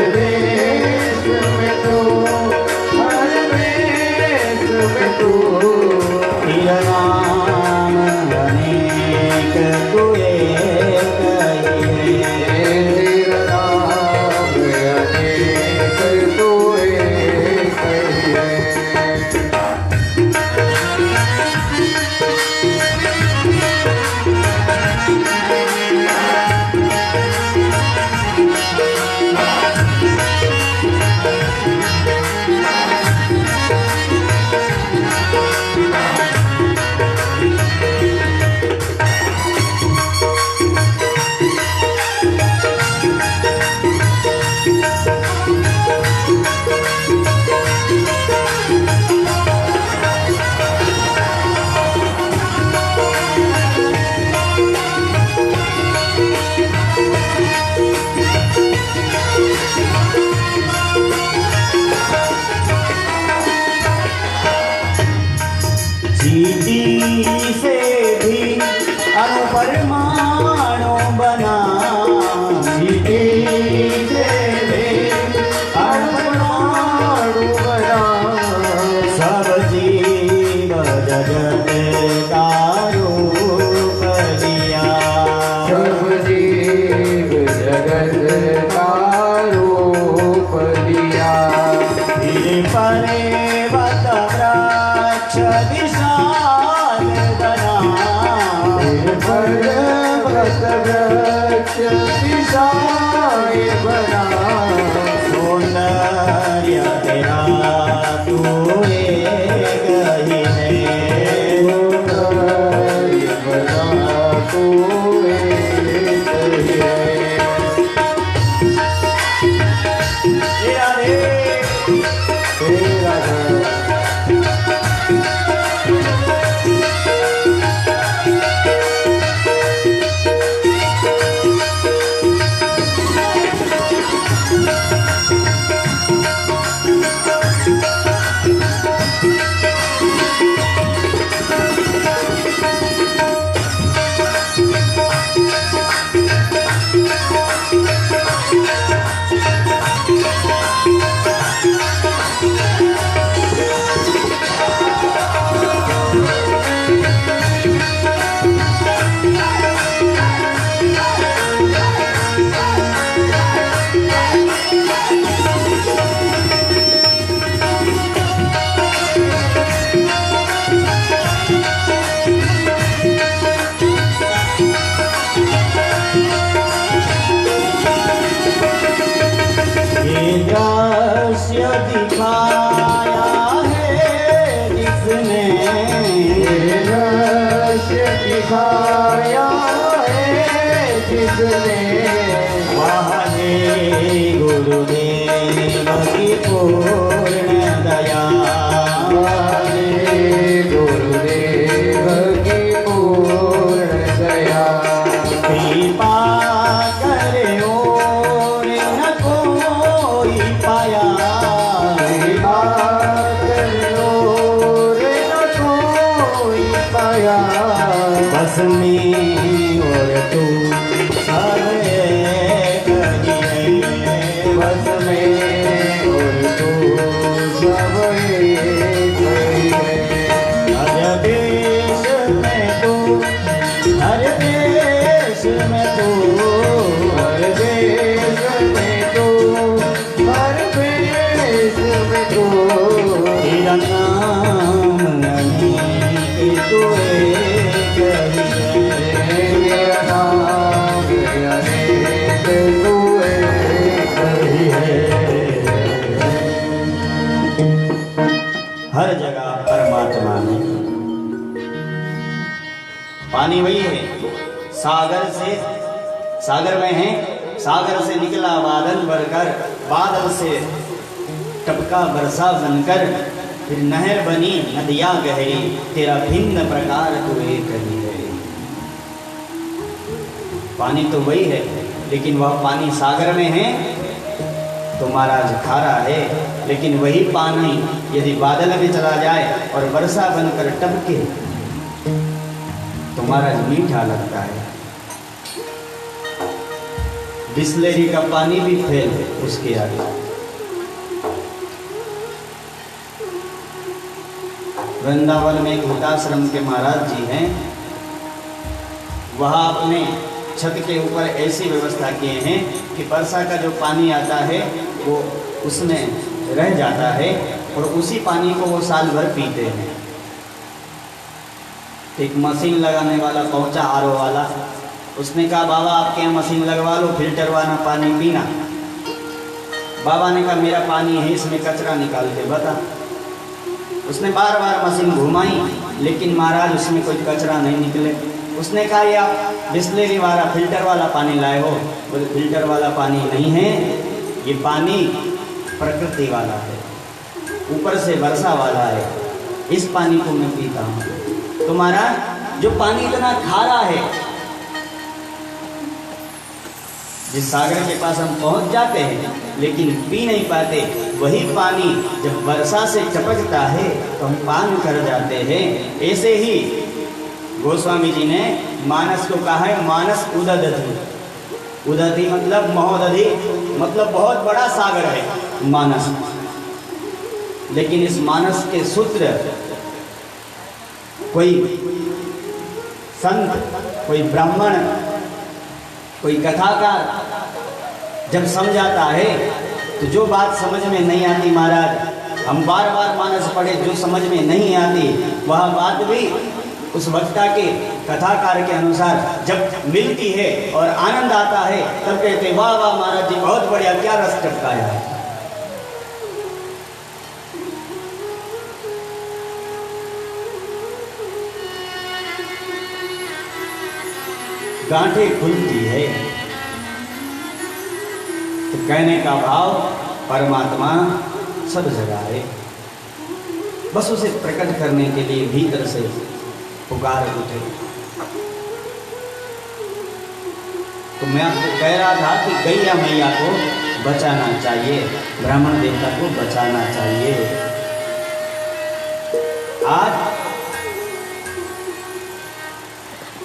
दृश्य दिखाया है जिसने, ये दृश्य दिखाया है जिसने, महाने गुरुदेव की पूर्ण दया, हरे गुरुदेव की पूर्ण दया, कृपा करे और न कोई पाया, कृपा करो रे न कोई पाया, बस में और तू सब एक ही है, बस में और तू सब एक ही है, हर देश में तू, हर देश में तू, हर देश में तू, हर देश में तू, तेरा नाम नहीं तू एक ही है, मेरा नाम अनेक तू एक ही है। हर जगह परमात्मा है। पानी वही है, सागर से, सागर में है, सागर से निकला बादल भरकर, बादल से टपका बरसा बनकर, फिर नहर बनी नदियां गहरी, तेरा भिन्न प्रकार तू एक ही है। पानी तो वही है, लेकिन वह पानी सागर में है तो महाराज खारा है, लेकिन वही पानी यदि बादल में चला जाए और वर्षा बनकर टपके तो महाराज मीठा लगता है। बिस्लेरी का पानी भी फेल है उसके आगे। वृंदावन में एक वृद्धाश्रम के महाराज जी हैं, वहाँ अपने छत के ऊपर ऐसी व्यवस्था किए हैं कि वर्षा का जो पानी आता है वो उसमें रह जाता है और उसी पानी को वो साल भर पीते हैं। एक मशीन लगाने वाला पहुंचा, आरओ वाला, उसने कहा बाबा आपके यहाँ मशीन लगवा लो, फिल्टर वाला पानी पीना। बाबा ने कहा मेरा पानी है, इसमें कचरा निकाल के बता। उसने बार बार मशीन घुमाई, लेकिन महाराज उसमें कोई कचरा नहीं निकले। उसने कहा ये आप बिस्लेरी वाला फिल्टर वाला पानी लाए हो? बोले फिल्टर वाला पानी नहीं है, ये पानी प्रकृति वाला है, ऊपर से वर्षा वाला है, इस पानी को मैं पीता हूँ। तो महाराज जो पानी इतना खारा है, जिस सागर के पास हम पहुंच जाते हैं लेकिन पी नहीं पाते, वही पानी जब वर्षा से टपकता है तो हम पान कर जाते हैं। ऐसे ही गोस्वामी जी ने मानस को कहा है, मानस उदधि। उदधि मतलब महोदधि, मतलब बहुत बड़ा सागर है मानस। लेकिन इस मानस के सूत्र कोई संत, कोई ब्राह्मण, कोई कथाकार जब समझाता है तो जो बात समझ में नहीं आती महाराज, हम बार बार मानस पढ़े, जो समझ में नहीं आती वह बात भी उस वक्ता के, कथाकार के अनुसार जब मिलती है और आनंद आता है तब कहते वाह वाह महाराज जी बहुत बढ़िया, क्या रस टपकाया है। गांठें खुलती है तो कहने का भाव परमात्मा सब जगह है, बस उसे प्रकट करने के लिए भीतर से पुकार उठे। तो मैं आपको कह रहा था कि गैया मैया को बचाना चाहिए, ब्राह्मण देवता को बचाना चाहिए। आज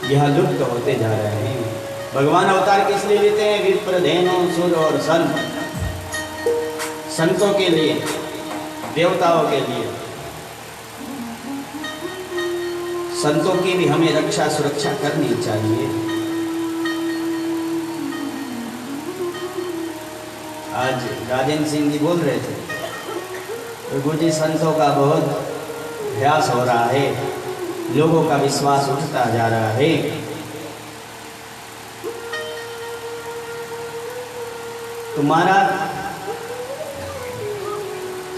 यह लुप्त होते जा रहे हैं। भगवान अवतार किस लिए लेते हैं? विप्र, धेनु, सुर और संत, संतों के लिए, देवताओं के लिए। संतों की भी हमें रक्षा सुरक्षा करनी चाहिए। आज राजेंद्र सिंह जी बोल रहे थे, प्रभु जी संतों का बहुत अभ्यास हो रहा है, लोगों का विश्वास उठता जा रहा है। तो महाराज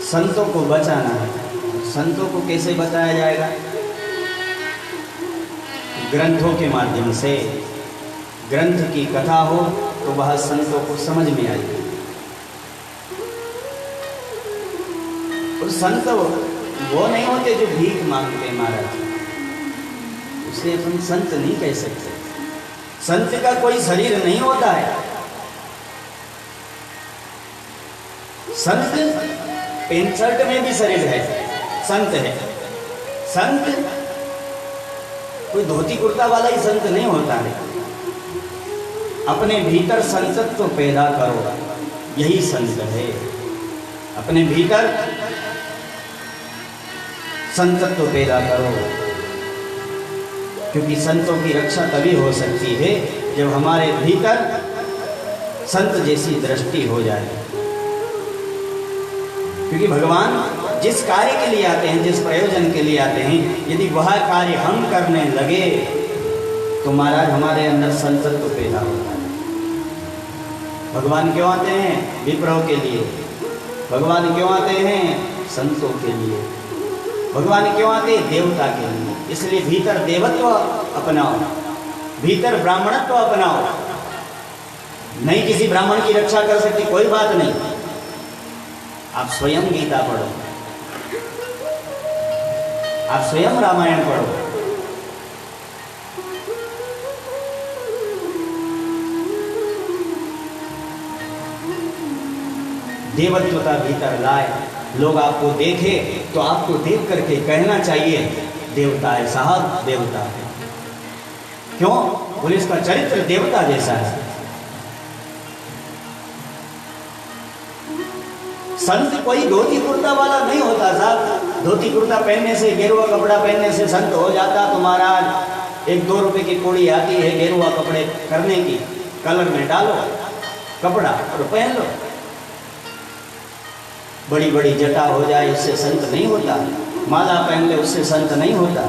संतों को बचाना है। संतों को कैसे बताया जाएगा? ग्रंथों के माध्यम से। ग्रंथ की कथा हो तो वह संतों को समझ में आएगी। और संत वो नहीं होते जो भीख मांगते महाराज, उसे अपन संत नहीं कह सकते। संत का कोई शरीर नहीं होता है। संत पेंट शर्ट में भी शरीर है, संत है। संत कोई धोती कुर्ता वाला ही संत नहीं होता है। अपने भीतर संतत्व पैदा करो, यही संत है। अपने भीतर संतत्व पैदा करो, क्योंकि संतों की रक्षा तभी हो सकती है जब हमारे भीतर संत जैसी दृष्टि हो जाए। क्योंकि भगवान जिस कार्य के लिए आते हैं, जिस प्रयोजन के लिए आते हैं, यदि वह कार्य हम करने लगे तो महाराज हमारे अंदर संतत्व पैदा होता है। भगवान क्यों आते हैं? विप्रों के लिए। भगवान क्यों आते हैं? संतों के लिए। भगवान क्यों आते हैं? देवता के लिए। इसलिए भीतर देवत्व अपनाओ, भीतर ब्राह्मणत्व अपनाओ। नहीं किसी ब्राह्मण की रक्षा कर सकती, कोई बात नहीं, आप स्वयं गीता पढ़ो, आप स्वयं रामायण पढ़ो। देवत्वता भीतर लाए, लोग आपको देखे तो आपको देख करके कहना चाहिए देवता है साहब, देवता है। क्यों? बोले इसका चरित्र देवता जैसा है। संत कोई धोती कुर्ता वाला नहीं होता साहब। धोती कुर्ता पहनने से, गेरुआ कपड़ा पहनने से संत हो जाता तो महाराज 1-2 रुपए की कौड़ी आती है गेरुआ कपड़े करने की, कलर में डालो कपड़ा और पहन लो। बड़ी बड़ी जटा हो जाए उससे संत नहीं होता, माला पहन ले उससे संत नहीं होता।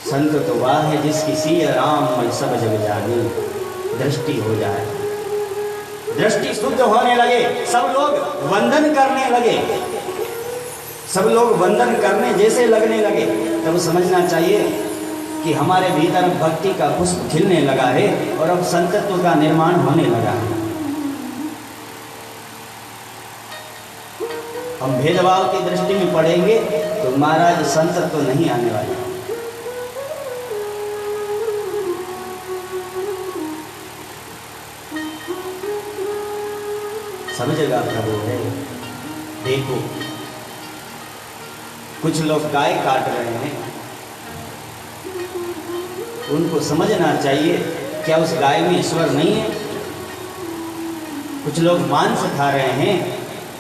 संत तो वह है जिसकी सिया राम मैं सब जग जानी, दृष्टि हो जाए, दृष्टि शुद्ध होने लगे, सब लोग वंदन करने लगे, सब लोग वंदन करने जैसे लगने लगे, तब समझना चाहिए कि हमारे भीतर भक्ति का पुष्प खिलने लगा है और अब संतत्व का निर्माण होने लगा है। हम भेदभाव की दृष्टि में पढ़ेंगे तो महाराज संतत्व तो नहीं आने वाले। सब जगह प्रभु है। देखो कुछ लोग गाय काट रहे हैं, उनको समझना चाहिए क्या उस गाय में ईश्वर नहीं है? कुछ लोग मांस खा रहे हैं,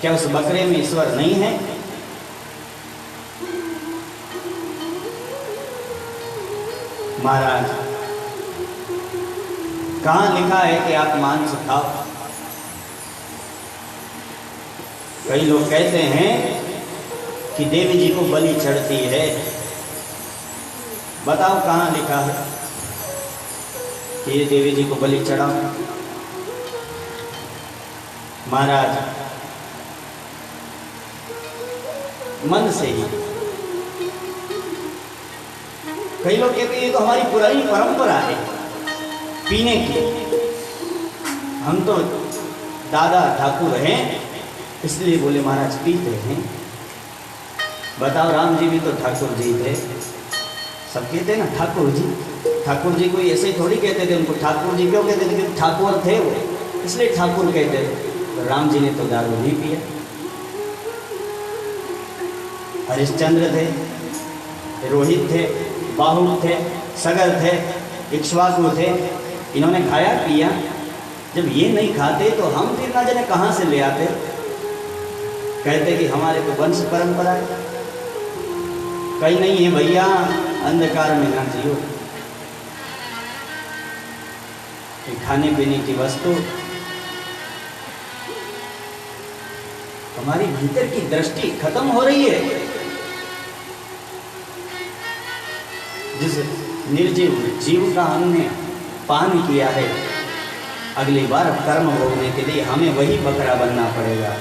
क्या उस बकरे में ईश्वर नहीं है? महाराज कहाँ लिखा है कि आप मांस खाओ? कई लोग कहते हैं कि देवी जी को बलि चढ़ती है। बताओ कहाँ लिखा है कि ये देवी जी को बलि चढ़ाओ? महाराज मन से ही। कई लोग कहते हैं ये तो हमारी पुरानी परंपरा है पीने की, हम तो दादा ठाकुर हैं इसलिए बोले महाराज पीते हैं। बताओ राम जी भी तो ठाकुर जी थे, सब कहते हैं ना ठाकुर जी। ठाकुर जी कोई ऐसे थोड़ी कहते थे, उनको ठाकुर जी क्यों कहते थे? क्योंकि ठाकुर थे वो, इसलिए ठाकुर कहते थे। तो राम जी ने तो दारू नहीं पिया। हरिश्चंद्र थे, रोहित थे, बाहु थे, सगर थे, इक्ष्वाकु थे, इन्होंने खाया पिया। जब ये नहीं खाते तो हम फिर ना जाने कहाँ से ले आते। कहते कि हमारे तो वंश परंपरा है। कहीं नहीं है भैया, अंधकार में ना जियो। खाने पीने की वस्तु हमारी भीतर की दृष्टि खत्म हो रही है। जिस निर्जीव जीव का हमने पान किया है, अगली बार कर्म भोगने के लिए हमें वही बकरा बनना पड़ेगा।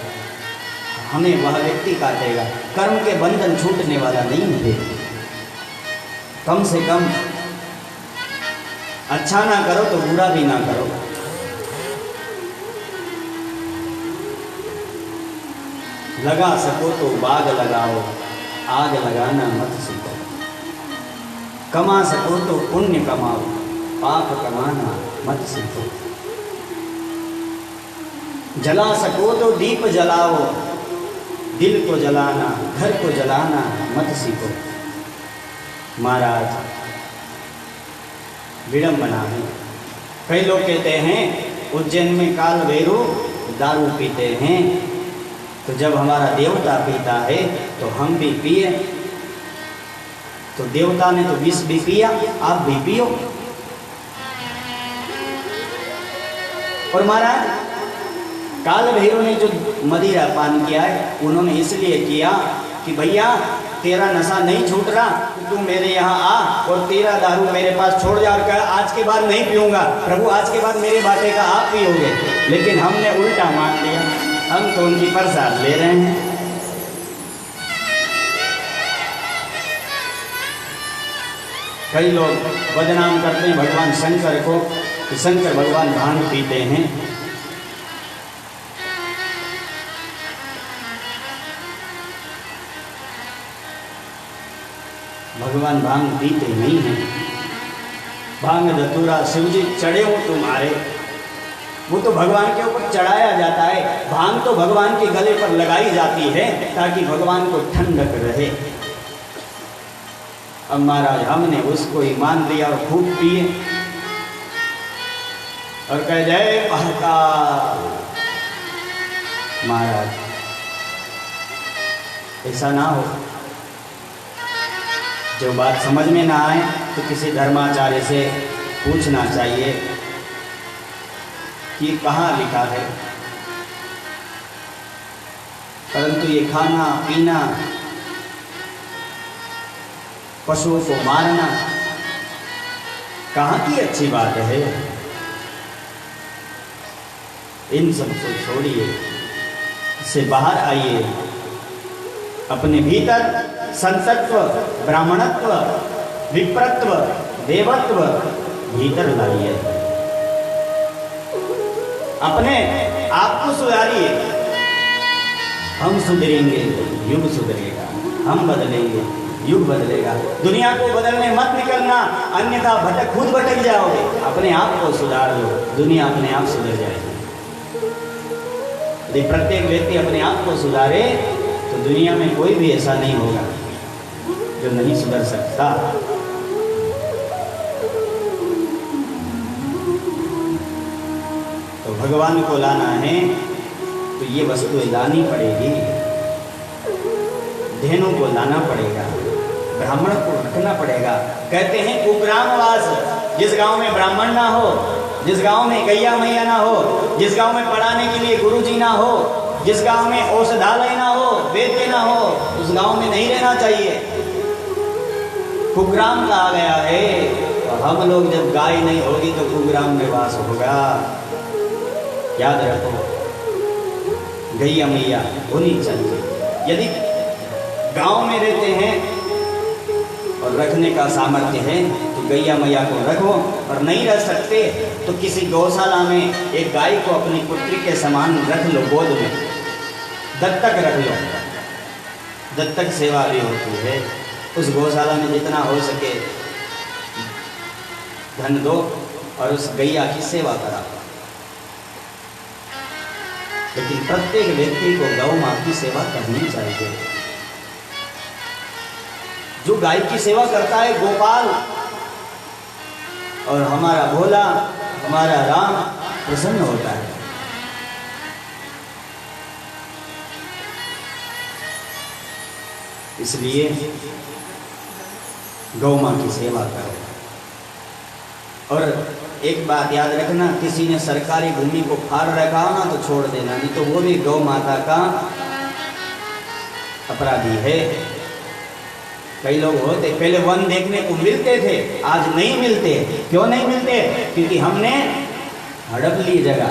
हमें वह व्यक्ति काटेगा। कर्म के बंधन छूटने वाला नहीं है। कम से कम अच्छा ना करो तो बुरा भी ना करो। लगा सको तो बाग लगाओ, आग लगाना मत सीखो। कमा सको तो पुण्य कमाओ, पाप कमाना मत सीखो। जला सको तो दीप जलाओ, दिल को जलाना, घर को जलाना मत सीखो। महाराज विडंबना है। कई लोग कहते हैं उज्जैन में काल भैरव दारू पीते हैं, तो जब हमारा देवता पीता है तो हम भी पिए। तो देवता ने तो विष भी पिया, आप भी पियो। और महाराज काल भैरव ने जो मदिरा पान किया है, उन्होंने इसलिए किया कि भैया तेरा नशा नहीं छूट रहा, तू मेरे यहाँ आ और तेरा दारू मेरे पास छोड़ जा। और आज के बाद नहीं पीऊंगा प्रभु, आज के बाद मेरे बाटे का आप पियोगे। लेकिन हमने उल्टा मान लिया, हम तो उनकी प्रसाद ले रहे हैं। कई लोग बदनाम करते हैं भगवान शंकर को कि शंकर भगवान भांग पीते हैं। भगवान भांग पीते नहीं हैं। भांग धतूरा शिवजी चढ़े हो तुम्हारे, वो तो भगवान के ऊपर चढ़ाया जाता है। भांग तो भगवान के गले पर लगाई जाती है ताकि भगवान को ठंडक रहे। अब महाराज हमने उसको ही मान लिया और खूब पिए और कह जय महाकाल। महाराज ऐसा ना हो। जो बात समझ में ना आए तो किसी धर्माचार्य से पूछना चाहिए कि कहाँ लिखा है। परंतु ये खाना पीना, पशुओं को मारना कहाँ की अच्छी बात है। इन सब को छोड़िए, इससे बाहर आइए। अपने भीतर संतत्व, ब्राह्मणत्व, विप्रत्व, देवत्व भीतर लाइए। अपने आप को सुधारिए। हम सुधरेंगे, युग सुधरेगा। हम बदलेंगे, युग बदलेगा। दुनिया को बदलने मत निकलना, अन्यथा खुद भटक जाओगे। अपने आप को सुधार लो, दुनिया अपने आप सुधर जाएगी। यदि प्रत्येक व्यक्ति अपने आप को सुधारे तो दुनिया में कोई भी ऐसा नहीं होगा जो नहीं सुधर सकता। तो भगवान को लाना है तो ये वस्तुएं लानी पड़ेगी। धेनु को लाना पड़ेगा, ब्राह्मण को रखना पड़ेगा। कहते हैं कुग्रामवास, जिस गांव में ब्राह्मण ना हो, जिस गांव में गैया मैया ना हो, जिस गांव में पढ़ाने के लिए गुरुजी ना हो, जिस गांव में औषधालय ना हो, वैद्य ना हो, उस गांव में नहीं रहना चाहिए। कुग्राम कहा गया है। तो हम लोग जब गाय नहीं होगी तो कुग्राम में वास होगा। याद रखो, गैया मैया होनी चाहिए। यदि गांव में रहते हैं और रखने का सामर्थ्य है तो गैया मैया को रखो, और नहीं रख सकते तो किसी गौशाला में एक गाय को अपनी पुत्री के समान रख लो, गोद में दत्तक रख लो। दत्तक सेवा भी होती है। उस गौशाला में जितना हो सके धन दो और उस गैया की सेवा कराओ। लेकिन प्रत्येक व्यक्ति को गौ माँ की सेवा करनी चाहिए। जो गाय की सेवा करता है गोपाल, और हमारा भोला, हमारा राम प्रसन्न होता है। इसलिए गौ माँ की सेवा करो। और एक बात याद रखना, किसी ने सरकारी भूमि को फाड़ रखा हो ना तो छोड़ देना, नहीं तो वो भी गौ माता का अपराधी है। कई लोग होते पहले वन देखने को मिलते थे, आज नहीं मिलते। क्यों नहीं मिलते? क्योंकि हमने हड़प ली जगह।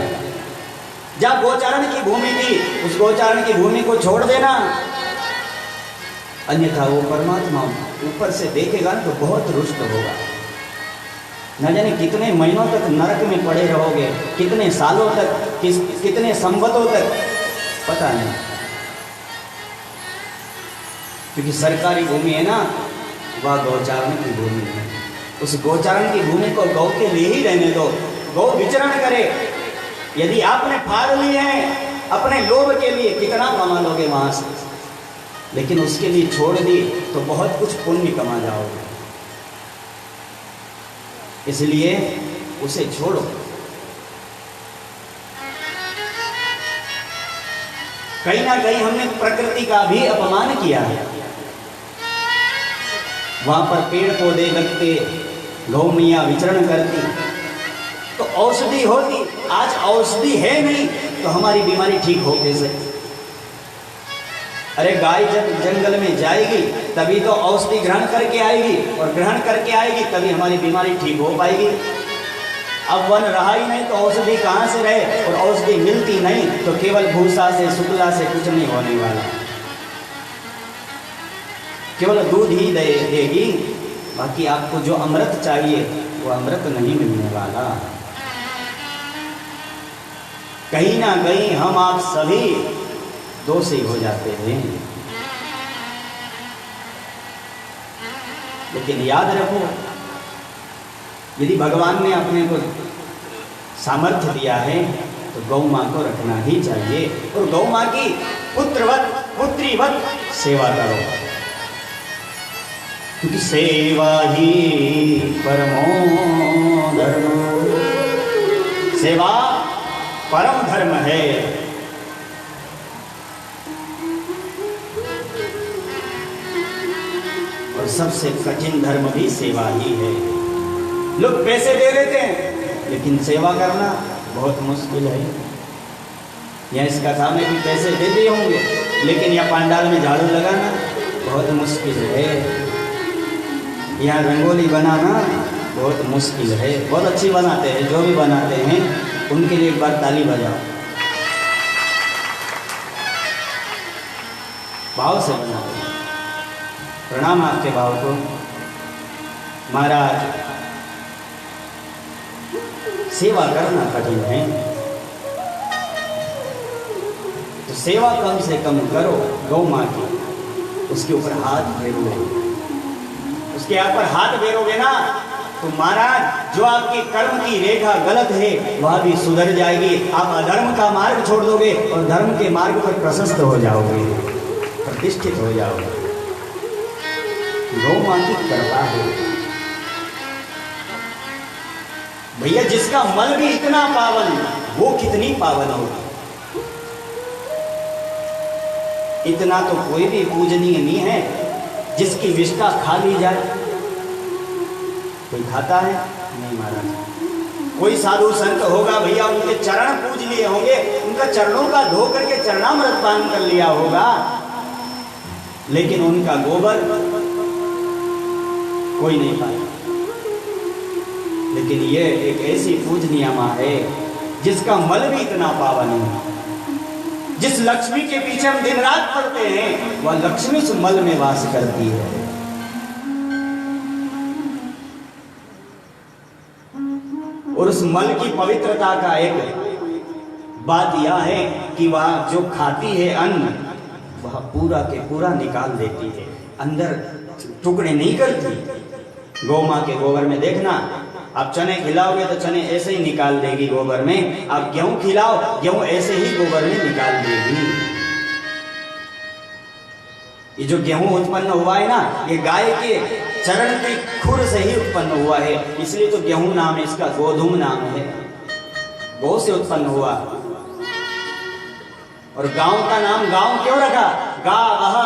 जहाँ गोचारण की भूमि थी उस गोचारण की भूमि को छोड़ देना, अन्यथा वो परमात्मा ऊपर से देखेगा तो बहुत रुष्ट होगा। न जाने कितने महीनों तक नरक में पड़े रहोगे, कितने सालों तक, कितने संवतों तक, पता नहीं। क्योंकि सरकारी भूमि है ना, वह गौचारण की भूमि है। उस गौचारण की भूमि को गौ के लिए ही रहने दो, गौ विचरण करे। यदि आपने फाड़ ली है अपने लोभ के लिए, कितना कमा लोगे वहां से, लेकिन उसके लिए छोड़ दी तो बहुत कुछ पुण्य कमा जाओगे। इसलिए उसे छोड़ो। कहीं ना कहीं हमने प्रकृति का भी अपमान किया है। वहां पर पेड़ पौधे लगते, गौ मैया विचरण करती तो औषधि होती। आज औषधि है नहीं तो हमारी बीमारी ठीक हो कैसे? अरे गाय जब जंगल में जाएगी तभी तो औषधि ग्रहण करके आएगी, और ग्रहण करके आएगी तभी हमारी बीमारी ठीक हो पाएगी। अब वन रहा ही नहीं तो औषधि कहाँ से रहे, और औषधि मिलती नहीं तो केवल भूसा से, शुक्ला से कुछ नहीं होने वाला, केवल दूध ही देगी। बाकी आपको जो अमृत चाहिए वो अमृत नहीं मिलने वाला। कहीं ना कहीं हम आप सभी दोषी हो जाते हैं। लेकिन याद रखो, यदि भगवान ने अपने को सामर्थ्य दिया है तो गौ माँ को रखना ही चाहिए, और गौ माँ की पुत्रवत पुत्रीवत सेवा करो, क्योंकि सेवा ही परमो धर्म, सेवा परम धर्म है। और सबसे कठिन धर्म भी सेवा ही है। लोग पैसे दे देते हैं लेकिन सेवा करना बहुत मुश्किल है। या इस कथा में भी पैसे दे दिए होंगे, लेकिन यह पंडाल में झाड़ू लगाना बहुत मुश्किल है। यहाँ रंगोली बनाना बहुत मुश्किल है। बहुत अच्छी बनाते हैं, जो भी बनाते हैं उनके लिए एक बार ताली बजाओ। भाव से बनाओ। प्रणाम आपके भाव को। महाराज, सेवा करना कठिन है तो सेवा कम से कम करो गौ माँ की। उसके ऊपर हाथ फेरोगे, उसके यहाँ पर हाथ फेरोगे ना तो महाराज जो आपकी कर्म की रेखा गलत है वह भी सुधर जाएगी। आप अधर्म का मार्ग छोड़ दोगे और धर्म के मार्ग पर प्रशस्त हो जाओगे, प्रतिष्ठित हो जाओगे। गौ माँ की कृपा है भैया। जिसका मन भी इतना पावन, वो कितनी पावन होगी। इतना तो कोई भी पूजनीय नहीं है जिसकी विष्ठा खा ली जाए। कोई खाता है? नहीं महाराज। कोई साधु संत होगा भैया, उनके चरण पूज लिए होंगे, उनका चरणों का धो करके चरणामृत पान कर लिया होगा, लेकिन उनका गोबर कोई नहीं पाया। लेकिन ये एक ऐसी पूजनीय मां है जिसका मल भी इतना पावन है। जिस लक्ष्मी के पीछे हम दिन रात पढ़ते हैं वह लक्ष्मी उस मल में वास करती है। और उस मल की पवित्रता का एक बात यह है कि वह जो खाती है अन्न वह पूरा के पूरा निकाल देती है, अंदर टुकड़े नहीं करती। गौ माँ के गोबर में देखना, आप चने खिलाओगे तो चने ऐसे ही निकाल देगी गोबर में। आप गेहूं खिलाओ, गेहूं ऐसे ही गोबर में निकाल देगी। ये जो गेहूं उत्पन्न हुआ है ना, ये गाय के चरण के खुर से ही उत्पन्न हुआ है, इसलिए तो गेहूं नाम है इसका, गोधूम नाम है। गौ से उत्पन्न हुआ। और गांव का नाम गांव क्यों रखा? गावः,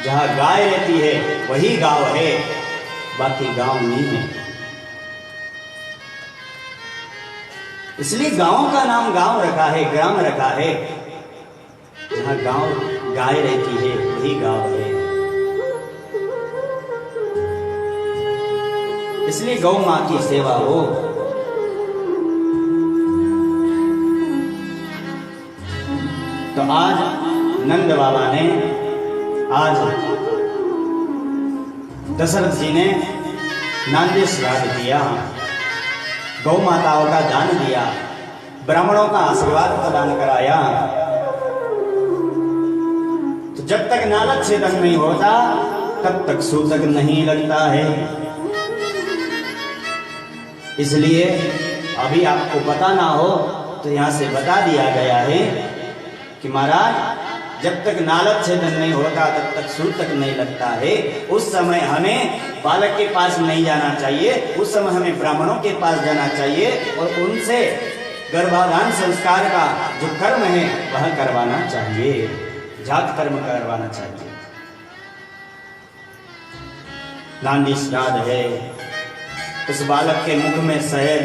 जहां गाय रहती है वही गांव है, बाकी गांव नहीं है। इसलिए गांव का नाम गांव रखा है, ग्राम रखा है। जहां गांव गाय रहती है वही गांव है। इसलिए गौ मां की सेवा हो। तो आज नंद बाबा ने, आज दशरथ जी ने नांदी श्राद्ध दिया, गौ माताओं का दान दिया, ब्राह्मणों का आशीर्वाद प्रदान कराया। तो जब तक नालक छेदन नहीं होता तब तक सूतक नहीं लगता है। इसलिए अभी आपको पता ना हो तो यहां से बता दिया गया है कि महाराज जब तक नालक छेदन नहीं होता तब तक सूतक नहीं लगता है। उस समय हमें बालक के पास नहीं जाना चाहिए, उस समय हमें ब्राह्मणों के पास जाना चाहिए और उनसे गर्भाधान संस्कार का जो कर्म है वह करवाना चाहिए, जात कर्म करवाना चाहिए। नांदी श्राद्ध है, उस बालक के मुख में शहद,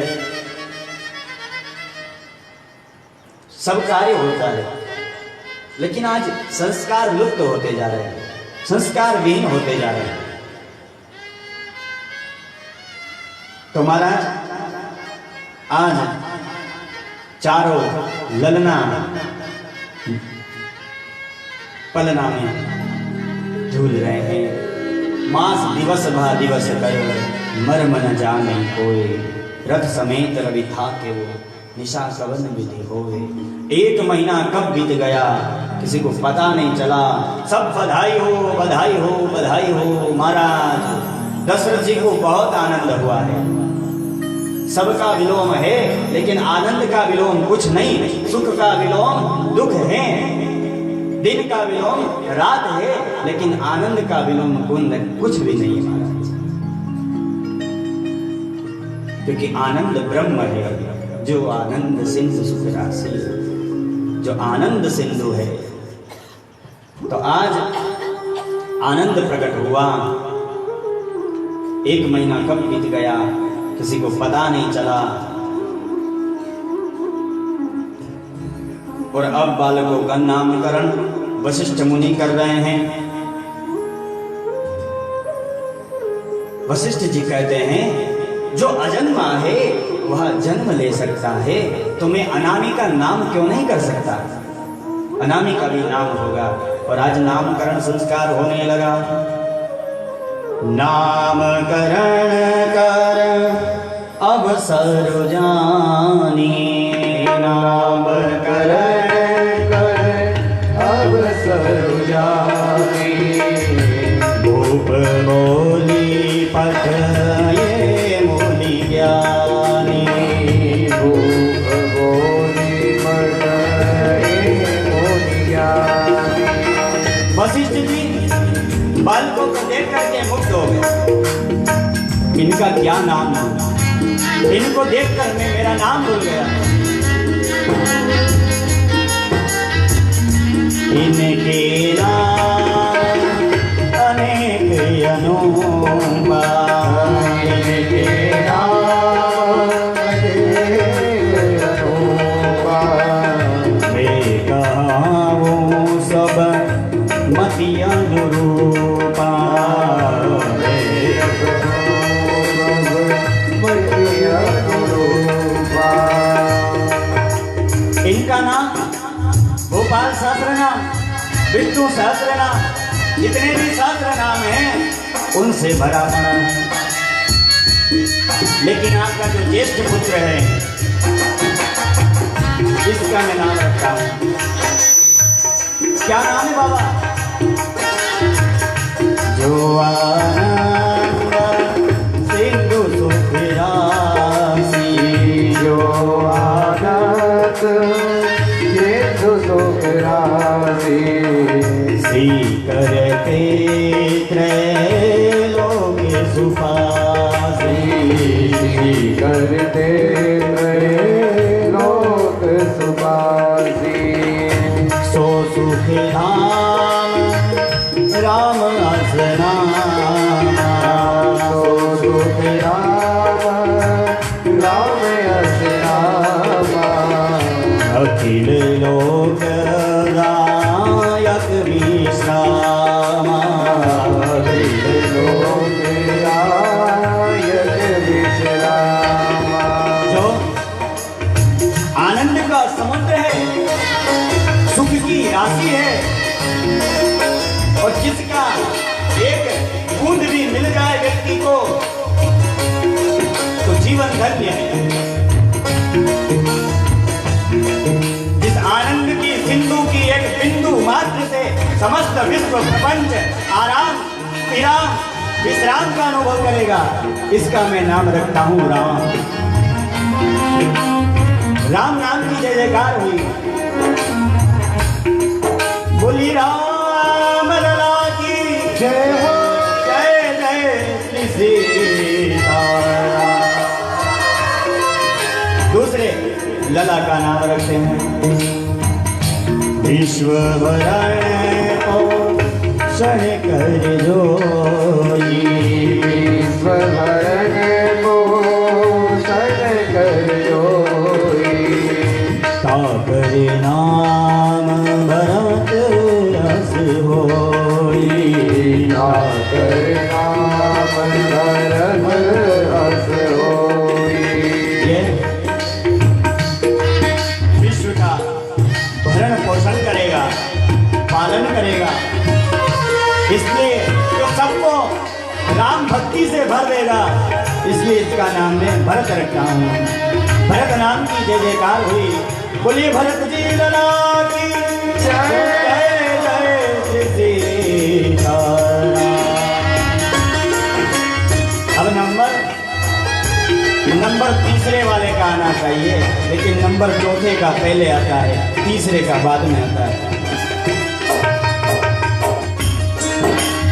सब कार्य होता है, लेकिन आज संस्कार लुप्त होते जा रहे हैं, संस्कार विहीन होते जा रहे हैं। तो महाराज आज चारों ललना पलना में झूल रहे हैं। मास दिवस भा दिवस कर मर्म न जाने कोई, रथ समेत रवि था के वो निशा कवन विधि होवे। 1 महीना कब बीत गया किसी को पता नहीं चला। सब बधाई हो बधाई हो बधाई हो। महाराज दशरथ जी को बहुत आनंद हुआ है, सबका विलोम है लेकिन आनंद का विलोम कुछ नहीं, सुख का विलोम दुख है, दिन का विलोम रात है, लेकिन आनंद का विलोम कुछ भी नहीं है महाराज। क्योंकि आनंद ब्रह्म है, जो आनंद सिंधु सुख राशि, जो आनंद सिंधु है। तो आज आनंद प्रकट हुआ। 1 महीना कब बीत गया किसी को पता नहीं चला। और अब बालकों का नामकरण वशिष्ठ मुनि कर रहे हैं। वशिष्ठ जी कहते हैं जो अजन्मा है वह जन्म ले सकता है, तो मैं अनामी का नाम क्यों नहीं कर सकता? अनामी का भी नाम होगा। और आज नामकरण संस्कार होने लगा। नामकरण कर अवसर जानी, नामकरण कर अवसर जानी, भूप बोली पठ ये मूली ज्ञानी, भूप बोली पठ ये मूली ज्ञानी। वशिष्ठ जी बालकों को देख करके मुग्ध हो गए। इनका क्या नाम है? इनको देखकर मैं मेरा नाम भूल गया। इनके नाम अनेक अनुपमा, इनके नाम अनेक अनुपमा, मैं कहूँ सब मति अनुरूपा, इनका नाम गोपाल सहस्त्र नाम, विष्णु सहस्त्र नाम, जितने भी सहस्त्र नाम हैं उनसे भरा पड़ा है। लेकिन आपका जो ज्येष्ठ पुत्र है इसका मैं नाम रखता हूं। क्या नाम है बाबा? जो आनंद सिंधु सुख राशि, जो आनंद सिंधु सुख राशि, श्री करते त्रैलोक सुपासी, करते लोक सुपासी, सो सुख धाम राम असनाम, सो सुख राम राम असनामा, अखिल लोक रायक विश्रामा, अखिल लोक रायक विश्रामा। जो आनंद का समुद्र है, सुख की और जिसका एक बूंद भी मिल जाए व्यक्ति को तो जीवन धन्य है। जिस आनंद की सिंधु की एक बिंदु मात्र से समस्त विश्व प्रपंच आराम विराम विश्राम का अनुभव करेगा, इसका मैं नाम रखता हूं राम। राम नाम की जय जयकार हुई। बोली राम लला की जय हो। जय जय श्री सीताराम। दूसरे लला का नाम रखते हैं विश्व भरण पोषण कर जोई। विश्व भरण पोषण कर जोई। ताकरे नाम भरत रस होई। ताकर नाम भरत रस होई। ये विश्व का भरण पोषण करेगा, पालन करेगा, इसलिए जो सबको राम भक्ति से भर देगा, इसलिए इसका नाम मैं भरत रखता हूँ। भरत नाम की जय जयकार हुई। बोलिए भरत जी लला की जय जय श्री सीताराम। अब नंबर तीसरे वाले का आना चाहिए, लेकिन नंबर चौथे का पहले आता है, तीसरे का बाद में आता है।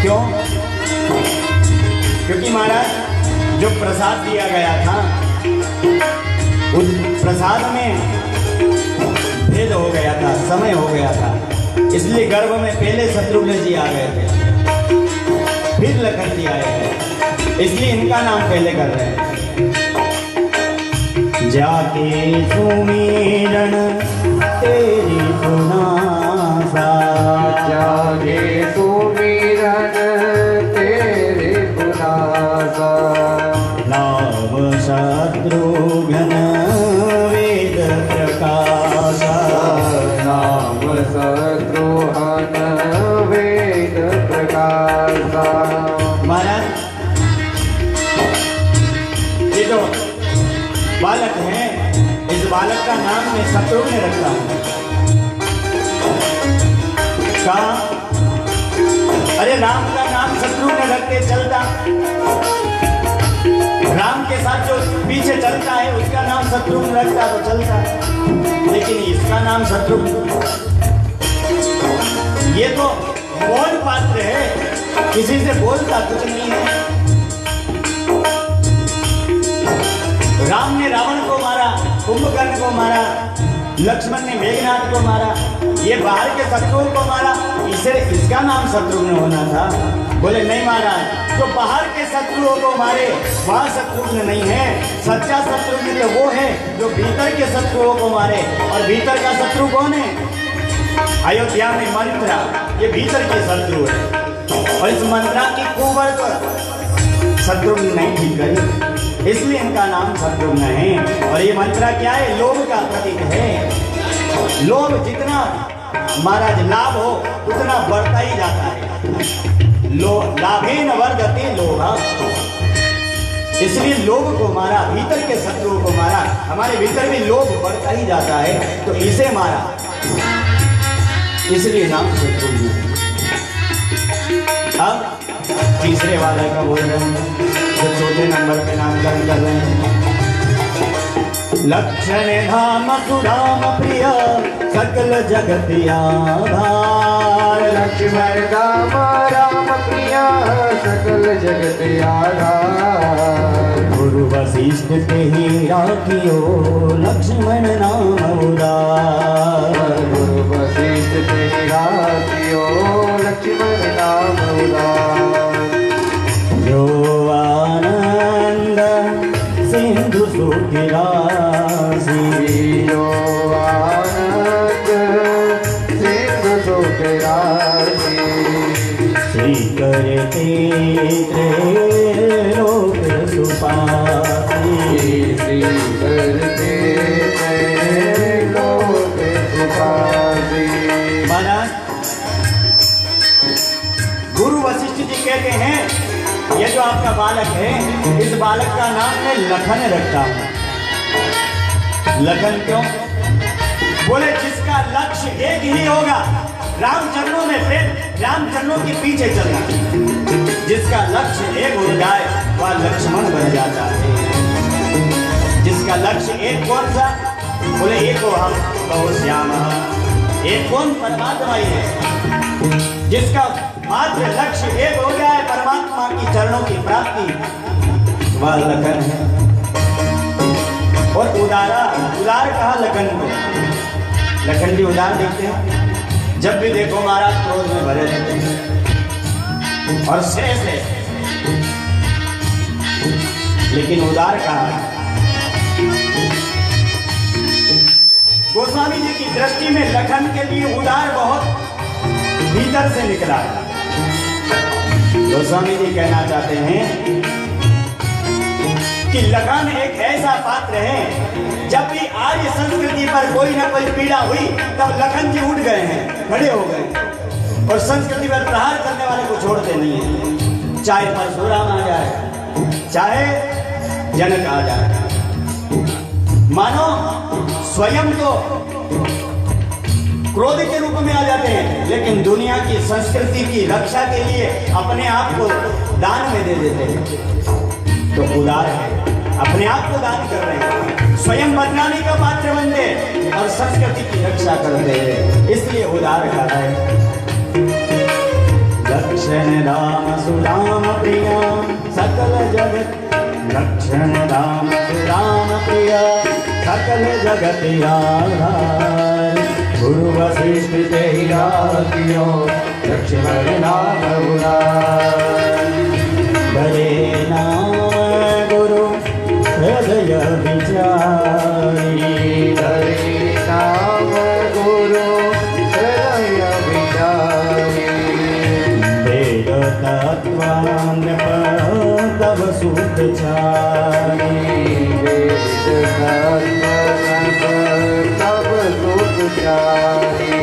क्यों? क्योंकि महाराज जो प्रसाद दिया गया था उस प्रसाद में भेद हो गया था, समय हो गया था, इसलिए गर्भ में पहले शत्रुघ्न जी आ गए थे, फिर लखन जी आए थे, इसलिए इनका नाम पहले कर रहे हैं। जाके सुमिरन तेरी पुनासा। जागे सुमिरन तेरे पुनासा। नाम शत्रुघ्न वेद प्रकाशा। नाम शत्रुघ्न वेद प्रकाशा। महाराज ये जो बालक है, इस बालक का नाम मैं शत्रुघ्न रखता हूँ। कहा? अरे राम का नाम शत्रुघ्न रख के चलता, राम के साथ जो पीछे चलता है उसका नाम शत्रुघ्न रखता तो चलता, लेकिन इसका नाम शत्रुघ्न, ये तो मौन पात्र है, किसी से बोलता कुछ नहीं है। राम ने रावण को मारा, कुंभकर्ण को मारा, लक्ष्मण ने मेघनाथ को मारा, ये बाहर के शत्रुओं को मारा, इसे इसका नाम शत्रुघ्न होना था। बोले नहीं महाराज, जो बाहर के शत्रुओं को मारे वह शत्रुघ्न नहीं है, सच्चा शत्रुघ्न तो वो है जो भीतर के शत्रुओं को मारे। और भीतर का शत्रु कौन है? अयोध्या में मंत्रा, ये भीतर के शत्रु है, और इस मंत्रा की कुंवर को शत्रुघ्न नहीं ठीक करी, इसलिए इनका नाम शत्रुघ्न है। और ये मंत्रा क्या है? लोभ का प्रतीक है। लोभ जितना महाराज लाभ हो उतना बढ़ता ही जाता है। लाभेन वर्धते लोभा, इसलिए लोभ को मारा, भीतर के शत्रुओं को मारा। हमारे भीतर भी लोभ बढ़ता ही जाता है, तो इसे मारा, इसलिए नाम शत्रुघ्न। अब तीसरे वाले का बोल रहे हैं, जो चौथे नंबर पे नामकरण कर रहे हैं। लक्षण धाम सुधाम प्रिय सकल जगत आधार। लक्ष्मण धाम राम प्रिया सकल जगत आधार। गुरु वशिष्ठ के ही राखियो लक्ष्मण नाम उदार। गुरु वशिष्ठ के ही राखियो लक्ष्मण नाम उदार। जो आनंद सिंधु सुख राशि। जो आनंद सिंधु सुख राशि। श्री करते त्रैलोक सुपासी। श्री करते त्रैलोक सुपासी। महाराज कहते हैं ये जो आपका बालक है, इस बालक का नाम मैं लखन रखता हूँ। लखन क्यों? बोले जिसका लक्ष्य एक ही होगा, राम चरणों में प्रेम, राम चरणों के पीछे चलना। जिसका लक्ष्य एक हो जाए वह लक्ष्मण बन जाता है। जिसका लक्ष्य एक कौन सा? बोले एक हो हम बहु श्याम, एक कौन? परमात्मा ही है। जिसका मात्र लक्ष्य एक हो गया है परमात्मा की चरणों की प्राप्ति, वह लखन है। और उदार कहा लखन को। लखन जी उदार देखते हैं, जब भी देखो महाराज क्रोध में भरे रहते हैं और श्रेष्ठ है, लेकिन उदार कहा। गोस्वामी जी की दृष्टि में लखन के लिए उदार बहुत भीतर से निकला है। गोस्वामी जी कहना चाहते हैं कि लखन एक ऐसा पात्र है, जब भी आर्य संस्कृति पर कोई ना कोई पीड़ा हुई तब लखन जी उठ गए हैं, खड़े हो गए और संस्कृति पर प्रहार करने वाले को छोड़ते नहीं है। चाहे परशुराम आ जाए, चाहे जनक आ जाए, मानो स्वयं तो क्रोध के रूप में आ जाते हैं, लेकिन दुनिया की संस्कृति की रक्षा के लिए अपने आप को दान में दे देते हैं। तो उदार है, अपने आप को दान कर रहे हैं, स्वयं बदनामी का पात्र बनते और संस्कृति की रक्षा करते हैं, इसलिए उदार कहा है। लक्षण राम सुराम प्रिया सकल जगत, लक्षण राम सुराम प्रिया सकल जगत आधार, गुरु वशिष्ठ तेहि राखियो लक्ष्मण नाम उदार। भले नाम गुरु हृदय विचारी, हरे नाम गुरु हृदय विचारी, वेद तत्वान तब सुख चारी, वेद तब सुख चारी।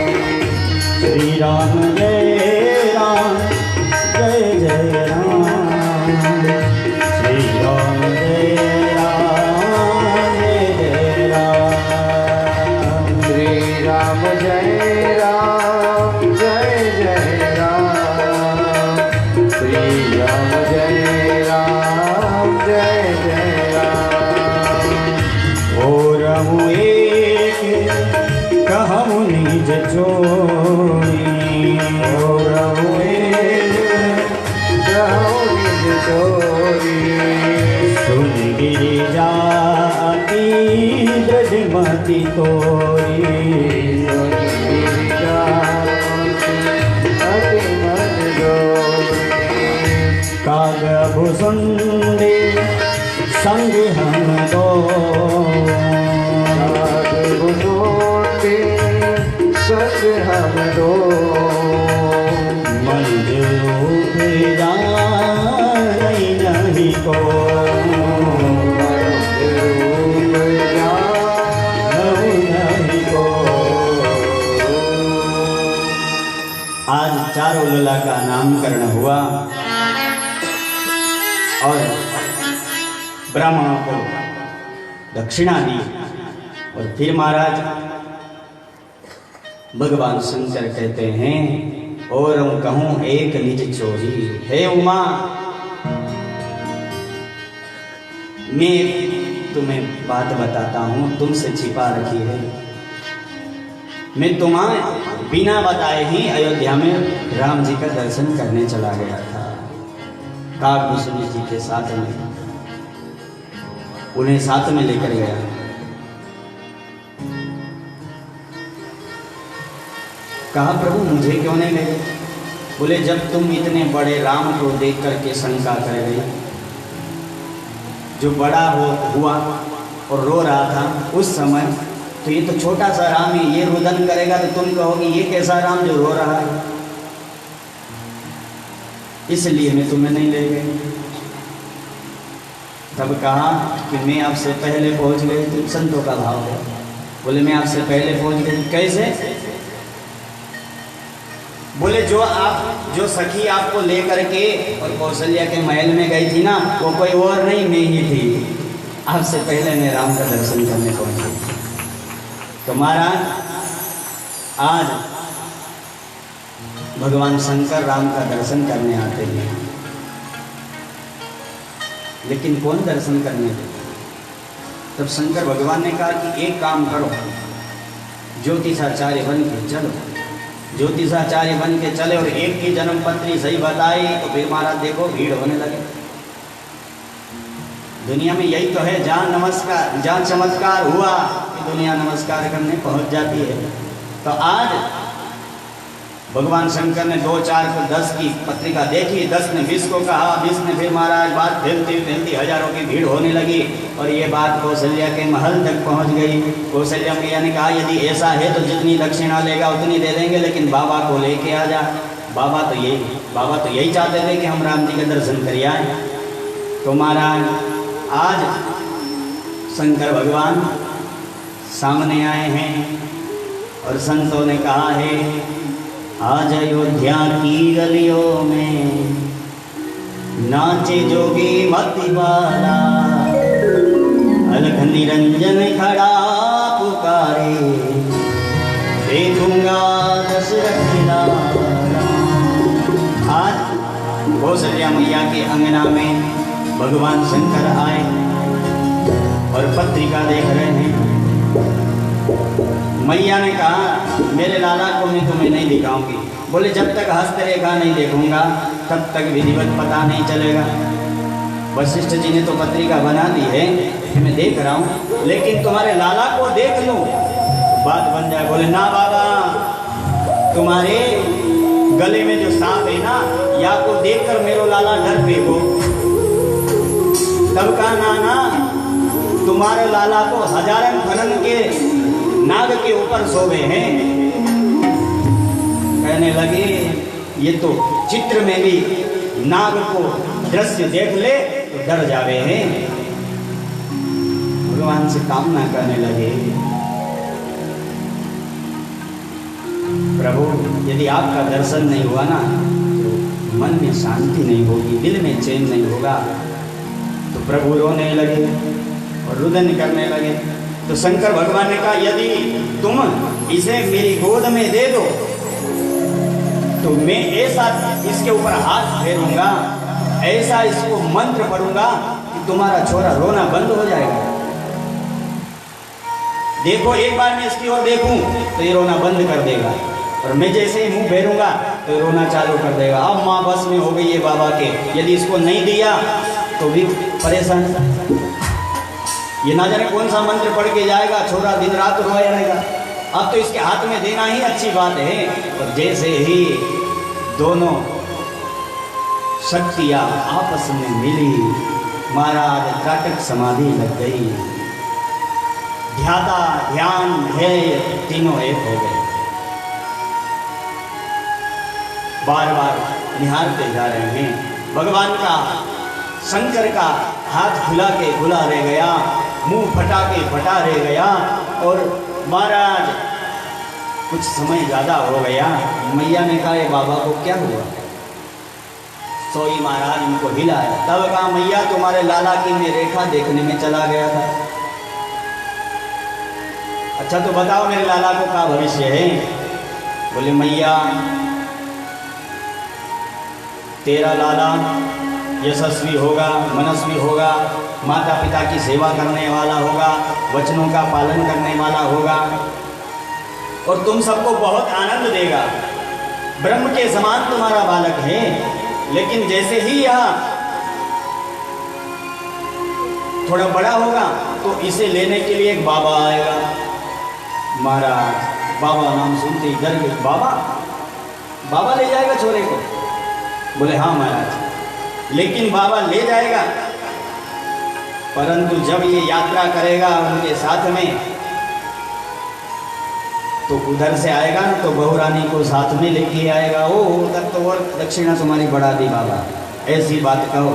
श्री राम जय राम, जय जय राम, श्री राम जय राम, जय जय राम, श्री राम जय राम, जय जय राम, श्री राम जय राम, जय जय राम। और हम एक कहूँ निज चोरी, और निज चोरी, सुन गिरिजाति ब्रजमति तोरी, काग भुसुंडे संग हम दो, संग हम दो, मंदिर नहीं को, नहीं को। आज चारों लला का नामकरण हुआ और ब्राह्मणों को दक्षिणा दी और फिर महाराज भगवान शंकर कहते हैं और कहूँ एक निज चोरी। हे उमा, मैं तुम्हें बात बताता हूँ, तुमसे छिपा रखी है। मैं तुम्हें बिना बताए ही अयोध्या में राम जी का दर्शन करने चला गया था काकभूषण जी के साथ में, उन्हें साथ में लेकर गया। कहा प्रभु मुझे क्यों नहीं ले गए? बोले जब तुम इतने बड़े राम को देख करके शंका कर गई, जो बड़ा हुआ और रो रहा था उस समय, तो ये तो छोटा सा राम है, ये रुदन करेगा तो तुम कहोगे ये कैसा राम जो रो रहा है, इसलिए मैं तुम्हें नहीं ले गई। तब कहा कि मैं आपसे पहले पहुंच गई। तो संतों का भाव है, बोले मैं आपसे पहले पहुंच गई कैसे? बोले जो सखी आपको लेकर के और कौशल्या के महल में गई थी ना, वो कोई और नहीं, मैं ही थी। आपसे पहले मैं राम का दर्शन करने पहुंची। तो महाराज आज भगवान शंकर राम का दर्शन करने आते हैं, लेकिन कौन दर्शन करने देते? तब शंकर भगवान ने कहा कि एक काम करो, ज्योतिषाचार्य बन के चलो। ज्योतिषाचार्य बन के चले और एक की जन्म पत्री सही बताई तो फिर महाराज देखो भीड़ होने लगे। दुनिया में यही तो है, जहाँ चमत्कार हुआ कि दुनिया नमस्कार करने पहुंच जाती है। तो आज भगवान शंकर ने 2, 4 को 10 की पत्रिका देखी, 10 ने 20 को कहा, 20 ने फिर महाराज बात फैलती हजारों की भीड़ होने लगी और ये बात कौशल्या के महल तक पहुंच गई। कौशल्या मैया ने कहा यदि ऐसा है तो जितनी दक्षिणा लेगा उतनी दे देंगे, लेकिन बाबा को लेके आ जा। बाबा तो यही चाहते थे कि हम राम जी के दर्शन कर आए। तो महाराज आज शंकर भगवान सामने आए हैं और संतों ने कहा है आज अयोध्या की गलियों में नाचे जोगी मती वाला, अलख निरंजन खड़ा पुकारे, देखूंगा दशरथ लाला। आज कौशल्या मैया के अंगना में भगवान शंकर आए और पत्रिका देख रहे हैं। मैया ने कहा मेरे लाला को मैं तुम्हें नहीं दिखाऊंगी। बोले जब तक हस्तरेखा नहीं देखूंगा तब तक विधिवत पता नहीं चलेगा। वशिष्ठ जी ने तो पत्रिका बना दी है कि मैं देख रहा हूँ, लेकिन तुम्हारे लाला को देख लूं बात बन जाए। बोले ना बाबा, तुम्हारे गले में जो सांप है ना, या को देखकर मेरो लाला डर पे हो। तब कहा नाना, तुम्हारे लाला को हजारन फरन के नाग के ऊपर सोवे हैं। कहने लगे ये तो चित्र में भी नाग को दृश्य देख ले तो डर जावे हैं। भगवान से कामना करने लगे प्रभु यदि आपका दर्शन नहीं हुआ ना तो मन में शांति नहीं होगी, दिल में चैन नहीं होगा। तो प्रभु रोने लगे और रुदन करने लगे। तो शंकर भगवान ने कहा यदि तुम इसे मेरी गोद में दे दो तो मैं ऐसा इसके ऊपर हाथ फेरूंगा, ऐसा इसको मंत्र पढ़ूंगा कि तुम्हारा छोरा रोना बंद हो जाएगा। देखो एक बार मैं इसकी ओर देखूं तो ये रोना बंद कर देगा, और मैं जैसे ही मुंह फेरूंगा तो रोना चालू कर देगा। अब माँ बस में हो गई है बाबा के, यदि इसको नहीं दिया तो भी परेशान। ये ना जाने कौन सा मंत्र पढ़ के जाएगा, छोरा दिन रात रोया रहेगा। अब तो इसके हाथ में देना ही अच्छी बात है। और जैसे ही दोनों शक्तियां आपस में मिली, महाराज त्राटक समाधि लग गई। ध्याता ध्यान ध्येय तीनों एक हो गए। बार बार निहारते जा रहे हैं। भगवान का शंकर का हाथ खुला के खुला रह गया, मुंह फटा के फटा रह गया। और महाराज कुछ समय ज़्यादा हो गया। मैया ने कहा बाबा को क्या हुआ? सोई महाराज इनको हिलाया। तब कहा मैया तुम्हारे लाला की मैं रेखा देखने में चला गया था। अच्छा तो बताओ मेरे लाला को क्या भविष्य है? बोले मैया तेरा लाला यशस्वी होगा, मनस्वी होगा, माता पिता की सेवा करने वाला होगा, वचनों का पालन करने वाला होगा और तुम सबको बहुत आनंद देगा। ब्रह्म के समान तुम्हारा बालक है। लेकिन जैसे ही यह थोड़ा बड़ा होगा तो इसे लेने के लिए एक बाबा आएगा। महाराज बाबा नाम सुनते ही डर गए। बाबा ले जाएगा छोरे को? बोले हाँ महाराज, लेकिन बाबा ले जाएगा, परंतु जब ये यात्रा करेगा उनके साथ में तो उधर से आएगा ना तो बहुरानी को साथ में लेके आएगा। ओ तक तो और दक्षिणा तुम्हारी बढ़ा दी बाबा, ऐसी बात कहो।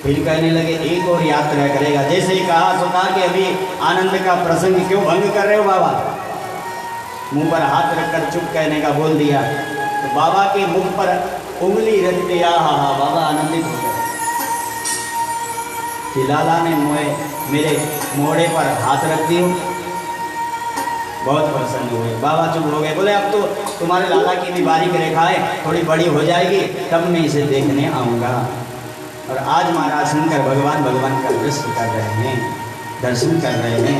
फिर कहने लगे एक और यात्रा करेगा। जैसे ही कहा तो कहा कि अभी आनंद का प्रसंग क्यों भंग कर रहे हो बाबा? मुंह पर हाथ रखकर चुप कहने का बोल दिया। तो बाबा के मुख पर उंगली रख दिया। हाँ, बाबा आनंदित हो गए कि लाला ने मेरे मोड़े पर हाथ रख दिया। बहुत प्रसन्न हुए। बाबा चुप हो गए, बोले अब तो तुम्हारे लाला की भी बारीक रेखाएं थोड़ी बड़ी हो जाएगी, तब मैं इसे देखने आऊँगा। और आज महाराज शंकर भगवान का दृश्य कर रहे हैं, दर्शन कर रहे हैं,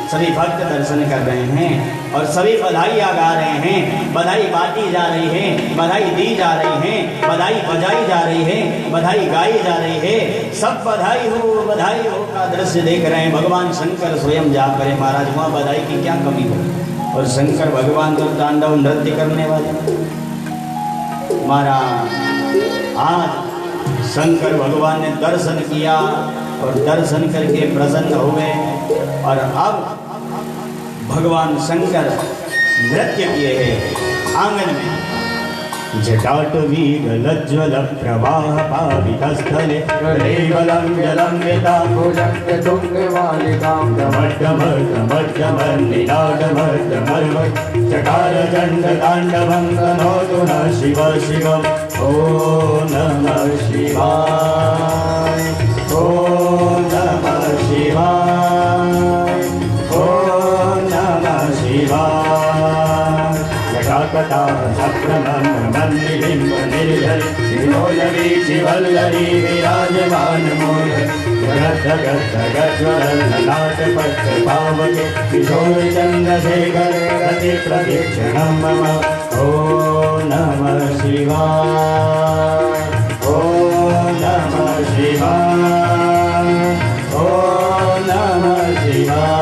सभी भक्त दर्शन कर रहे हैं और सभी बधाइयाँ गा रहे हैं। बधाई बांटी जा रही है, बधाई दी जा रही है, बधाई बजाई जा रही है, बधाई गाई जा रही है। सब बधाई हो का दृश्य देख रहे हैं। भगवान शंकर स्वयं जा करे महाराज, वहाँ बधाई की क्या कमी हो। और शंकर भगवान तो तांडव नृत्य करने वाले महाराज। आज शंकर भगवान ने दर्शन किया और दर्शन करके प्रसन्न हुए। और अब भगवान शंकर नृत्य किए हैं आंगन में। जटाटवीगलज्ज्वल प्रवाह पावितस्थले कलेवलं जलं विता भुजङ्गतुङ्गमालिकां चकार चण्डताण्डवं तनोतु नः शिव शिवम्। ॐ नमः शिवाय, ॐ नमः शिवाय, ॐ नमः शिवाय। जटाकटाह सप्रमन्मन्निबिम्ब निर्झर विलोलवीचिवल्लरी विराजमानमूर्धर गज्ज्वलल्ललाटपत्र पावके किशोरचन्द्रशेखर रति प्रदीक्षणं मम। ॐ नमः शिवाय, ॐ नमः शिवाय, ॐ नमः शिवाय।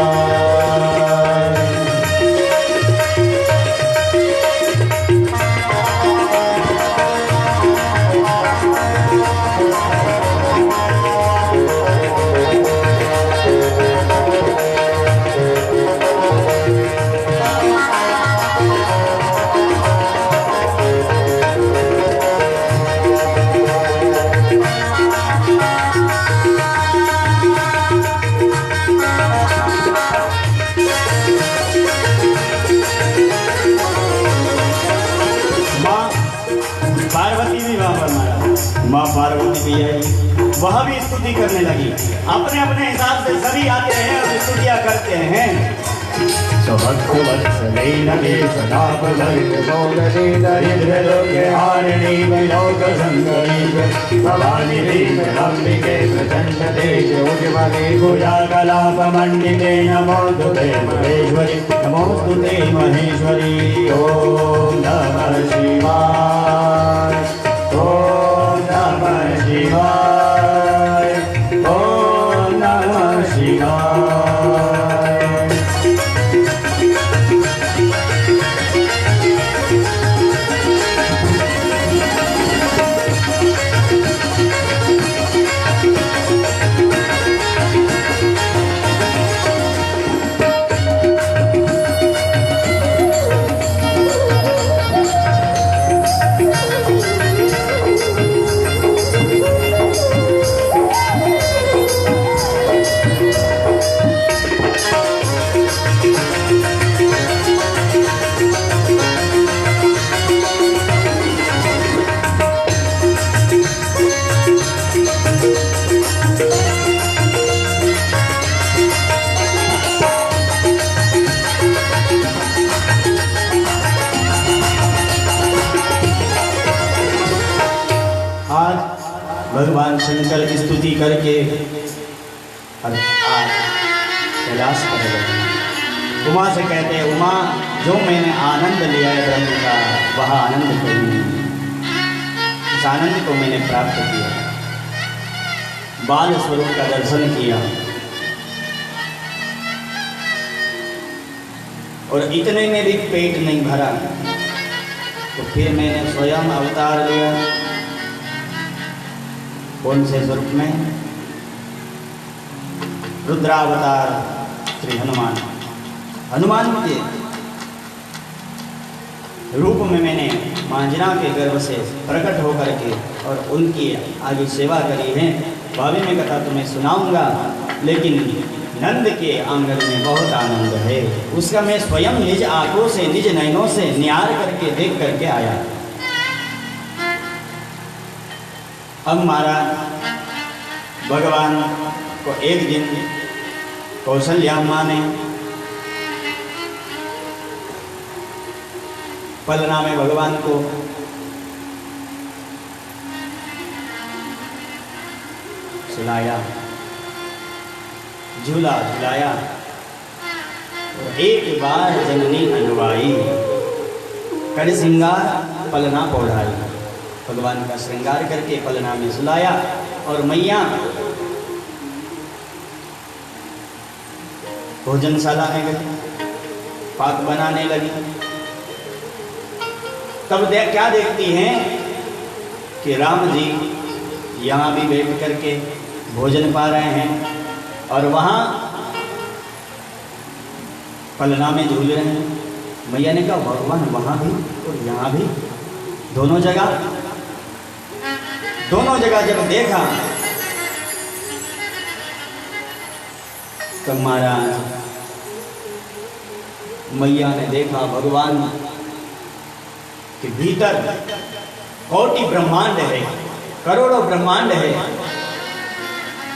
माँ पार्वती भी आई, वह भी स्तुति करने लगी। अपने अपने हिसाब से सभी आते हैं और स्तुतियाँ करते हैं। भुजाकलापमण्डिते नमोस्तुते महेश्वरी, नमोस्तुते महेश्वरी। ॐ नमः शिवाय, ॐ नमः शिवाय, ॐ नमः शिवाय। भगवान शंकर की स्तुति करके आज कैलाश पर गए। उमा से कहते हैं, उमा जो मैंने आनंद लिया है ब्रह्म का, वह आनंद कोई नहीं, उस आनंद को मैंने प्राप्त किया। बाल स्वरूप का दर्शन किया और इतने में भी पेट नहीं भरा, तो फिर मैंने स्वयं अवतार लिया। कौन से स्वरूप में? रुद्रावतार श्री हनुमान के रूप में मैंने मांझना के गर्भ से प्रकट होकर के और उनकी आगे सेवा करी है। भावी में कथा तुम्हें सुनाऊंगा, लेकिन नंद के आंगन में बहुत आनंद है, उसका मैं स्वयं निज आंखों से, निज नयनों से निहार करके देख करके आया। अब महाराज भगवान को एक दिन कौशल्या माँ ने पलना में भगवान को सुलाया, झूला झुलाया। और एक बार जननी अनुवाई, कर श्रृंगार पलना पौढ़ाई। भगवान का श्रृंगार करके पलना में सुलाया और मैया भोजनशाला में गई, पाक बनाने लगी। तब क्या देखती हैं कि राम जी यहाँ भी बैठ करके भोजन पा रहे हैं और वहाँ पलना में झूल रहे हैं। मैया ने कहा भगवान वहाँ भी और यहाँ भी, दोनों जगह जब देखा तो महाराज मैया ने देखा भगवान के भीतर कोटि ब्रह्मांड है, करोड़ों ब्रह्मांड है।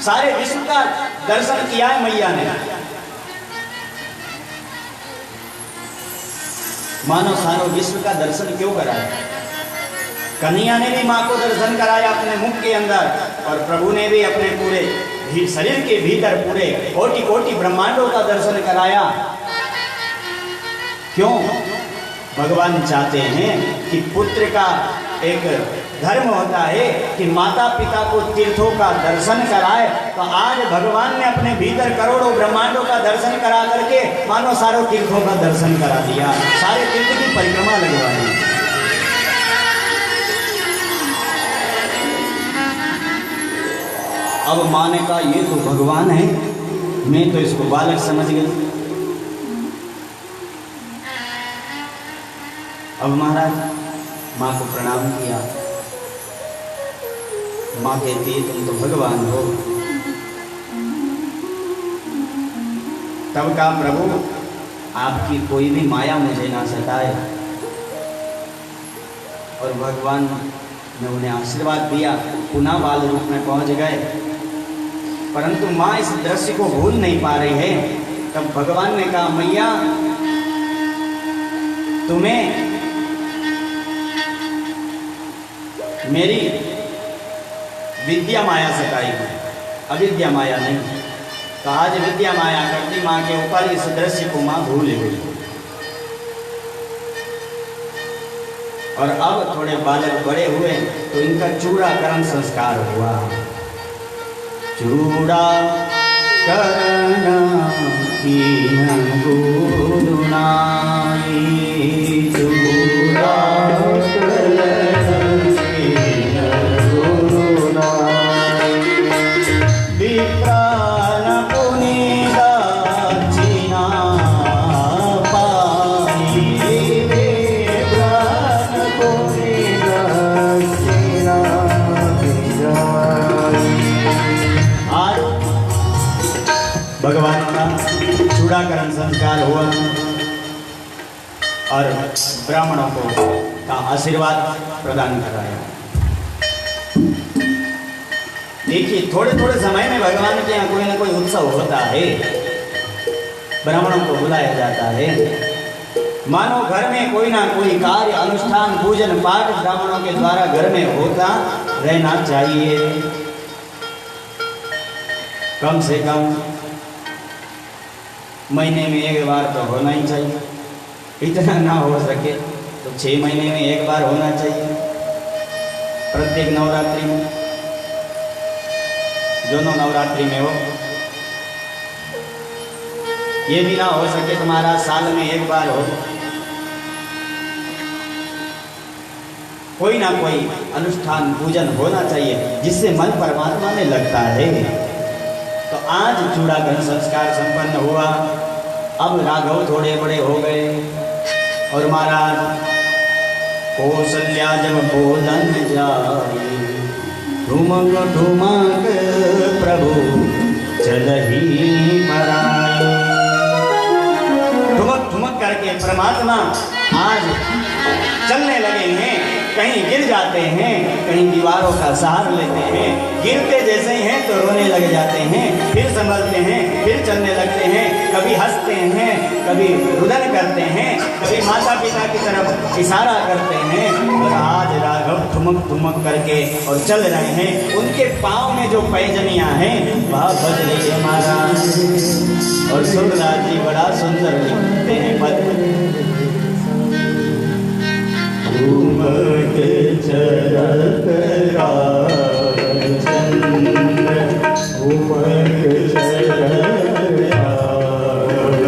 सारे विश्व का दर्शन किया है मैया ने। मानो सारो विश्व का दर्शन क्यों कराया? कन्हैया ने भी माँ को दर्शन कराया अपने मुख के अंदर, और प्रभु ने भी अपने पूरे शरीर के भीतर पूरे कोटि कोटि ब्रह्मांडों का दर्शन कराया। क्यों? भगवान चाहते हैं कि पुत्र का एक धर्म होता है कि माता पिता को तीर्थों का दर्शन कराए। तो आज भगवान ने अपने भीतर करोड़ों ब्रह्मांडों का दर्शन करा करके मानो सारों तीर्थों का दर्शन करा दिया, सारे तीर्थ की परिक्रमा लगवा दी। अब माँ ने कहा ये तो भगवान है, मैं तो इसको बालक समझ गई। अब महाराज माँ को प्रणाम किया। माँ कहती है तुम तो भगवान हो। तब कहा प्रभु आपकी कोई भी माया मुझे ना सताए। और भगवान ने उन्हें आशीर्वाद दिया, पुनः बाल रूप में पहुंच गए। परंतु माँ इस दृश्य को भूल नहीं पा रही है। तब भगवान ने कहा मैया तुम्हें मेरी विद्या माया सताई है, अविद्या माया नहीं। तो आज विद्या माया करती माँ के ऊपर इस दृश्य को माँ भूल गई। और अब थोड़े बालक बड़े हुए तो इनका चूड़ाकरण संस्कार हुआ। चूड़ा करना कीन गुरु नाई, चूड़ा भगवान का चूड़ाकरण संस्कार हुआ और ब्राह्मणों को का आशीर्वाद प्रदान कराया। देखिए थोड़े थोड़े समय में भगवान के यहाँ कोई ना कोई उत्सव होता है, ब्राह्मणों को बुलाया जाता है। मानो घर में कोई ना कोई कार्य अनुष्ठान पूजन पाठ ब्राह्मणों के द्वारा घर में होता रहना चाहिए। कम से कम महीने में एक बार तो होना ही चाहिए। इतना ना हो सके तो 6 महीने में एक बार होना चाहिए। प्रत्येक नवरात्रि में, दोनों नवरात्रि में हो। ये भी ना हो सके तुम्हारा साल में एक बार हो। कोई ना कोई अनुष्ठान पूजन होना चाहिए जिससे मन परमात्मा में लगता है। तो आज चूड़ाकरण संस्कार संपन्न हुआ। अब राघव थोड़े बड़े हो गए और महाराज कौशल्या जब बोलन जाए, ठुमक ठुमक प्रभु चलही पराए। ठुमक ठुमक करके परमात्मा आज चलने लगे हैं, कहीं गिर जाते हैं, कहीं दीवारों का सहारा लेते हैं, गिरते जैसे ही हैं तो रोने लग जाते हैं, फिर संभलते हैं, फिर चलने लगते हैं, कभी हंसते हैं, कभी रुदन करते हैं, कभी माता पिता की तरफ इशारा करते हैं। और आज राघव ठुमक ठुमक करके और चल रहे हैं, उनके पाँव में जो पैजनियाँ हैं वह बज रही है महाराज। और सुरदास जी बड़ा सुंदर लिखते हैं पद, ठुमक चलत रामचंद्र, ठुमक चलत रामचंद्र,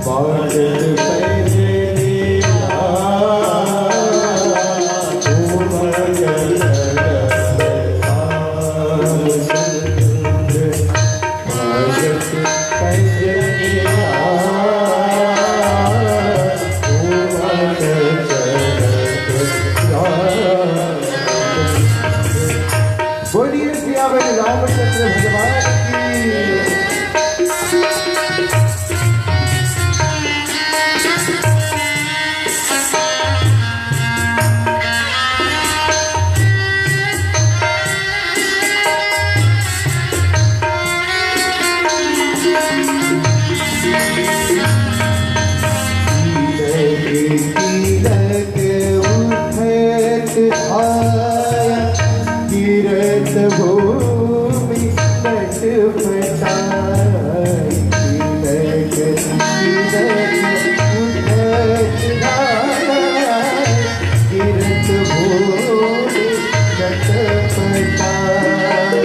बाजत पैजनिया, ठुमक चलत रामचंद्र, बाजत पैजनिया। बोलिए सियावर रामचंद्र भगवान की। भूमि तट पटाई, गिरत भूमि तट पटाई,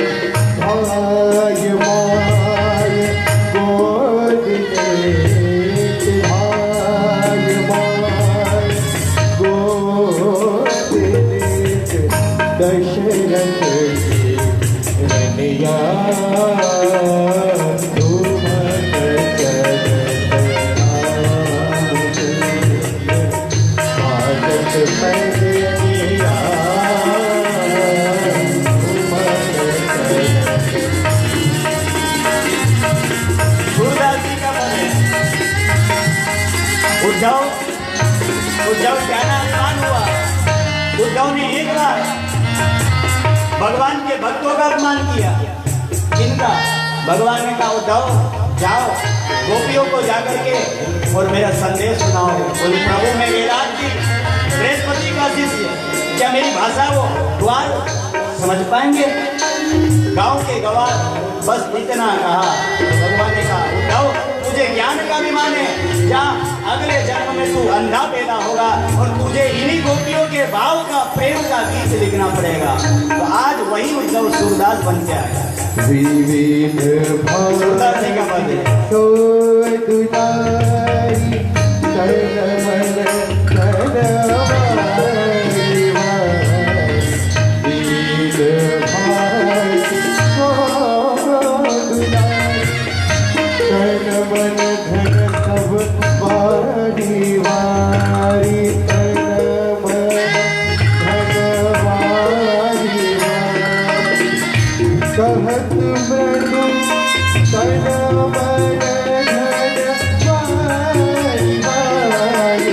भाय माय गोद लेत, भाय माय गोद लेत, दशरथ रनिया, ठुमक चलत रामचंद्र, बाजत पैजनिया, ठुमक चलत। सूरदास जी का पद है। उद्धव क्या नाम हुआ? उद्धव ने एक बार भगवान के भक्तों का अपमान किया। इनका भगवान ने कहा उद्धव जाओ गोपियों को जाकर के और मेरा संदेश सुनाओ। बोले प्रभु मैं वेदांत जी बृहस्पति का शिष्य, क्या मेरी भाषा वो ग्वाल समझ पाएंगे? गांव के गवार बस इतना कहा। भगवान ने कहा उद्धव तुझे ज्ञान का अभिमान है, जा अगले जन्म में तू अंधा पैदा होगा और तुझे इन्हीं गोपियों के भाव का प्रेम का गीत लिखना पड़ेगा। तो आज वही उद्धव सूरदास बन के आया। विविध सूरदास जी का पद है। कहत मृदु तन मन धन वारी वारी,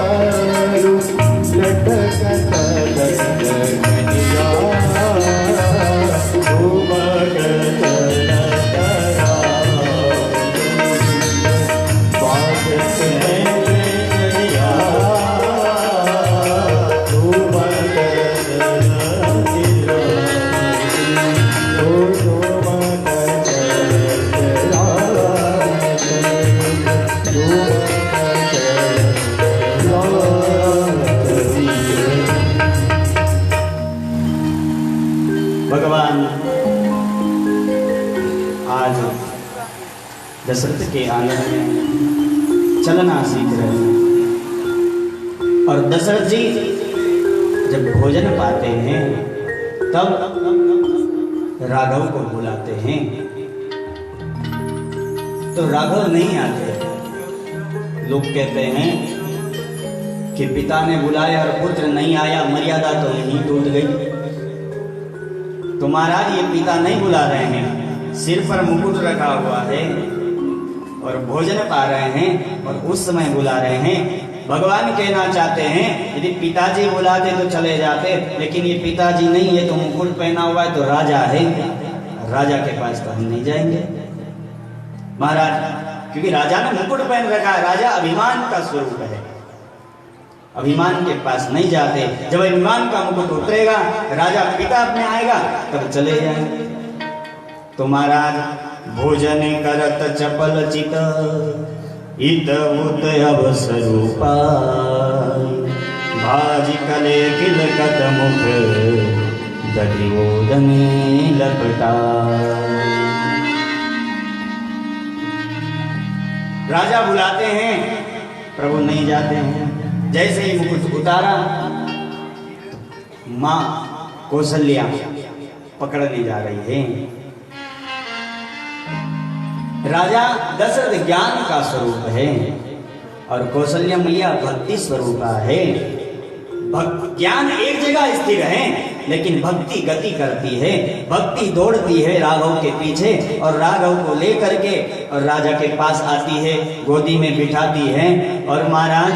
चारू लटकत लटकनिया उमगत लटकया बाजत नैया उमगत लटकया भगवान आज दशरथ के आंगन में चलना सीख रहे हैं और दशरथ जी जब भोजन पाते हैं तब राघव को बुलाते हैं तो राघव नहीं आते। लोग कहते हैं कि पिता ने बुलाया और पुत्र नहीं आया, मर्यादा तो यहीं टूट गई। तो महाराज ये पिता नहीं बुला रहे हैं, सिर पर मुकुट रखा हुआ है और भोजन पा रहे हैं और उस समय बुला रहे हैं। भगवान कहना चाहते हैं यदि पिताजी बुलाते तो चले जाते, लेकिन ये पिताजी नहीं है तो मुकुट पहना हुआ है तो राजा है, राजा के पास तो हम नहीं जाएंगे महाराज, क्योंकि राजा ने मुकुट पहन रखा है। राजा अभिमान का स्वरूप है, अभिमान के पास नहीं जाते। जब अभिमान का मुकुट उतरेगा, राजा पिता अपने आएगा तब चले जाएंगे। तो महाराज भोजन करत चपल चित इत उत अवसरूपा भाजी कले किलकत मुख दधिवोदने लपटा। राजा बुलाते हैं, प्रभु नहीं जाते हैं। जैसे ही मुकुट उतारा, मां कौशल्या पकड़ने जा रही है। राजा दशरथ ज्ञान का स्वरूप है और कौशल्या मैया भक्ति स्वरूपा है। ज्ञान एक जगह स्थिर है, लेकिन भक्ति गति करती है, भक्ति दौड़ती है राघव के पीछे और राघव को लेकर के और राजा के पास आती है, गोदी में बिठाती है। और महाराज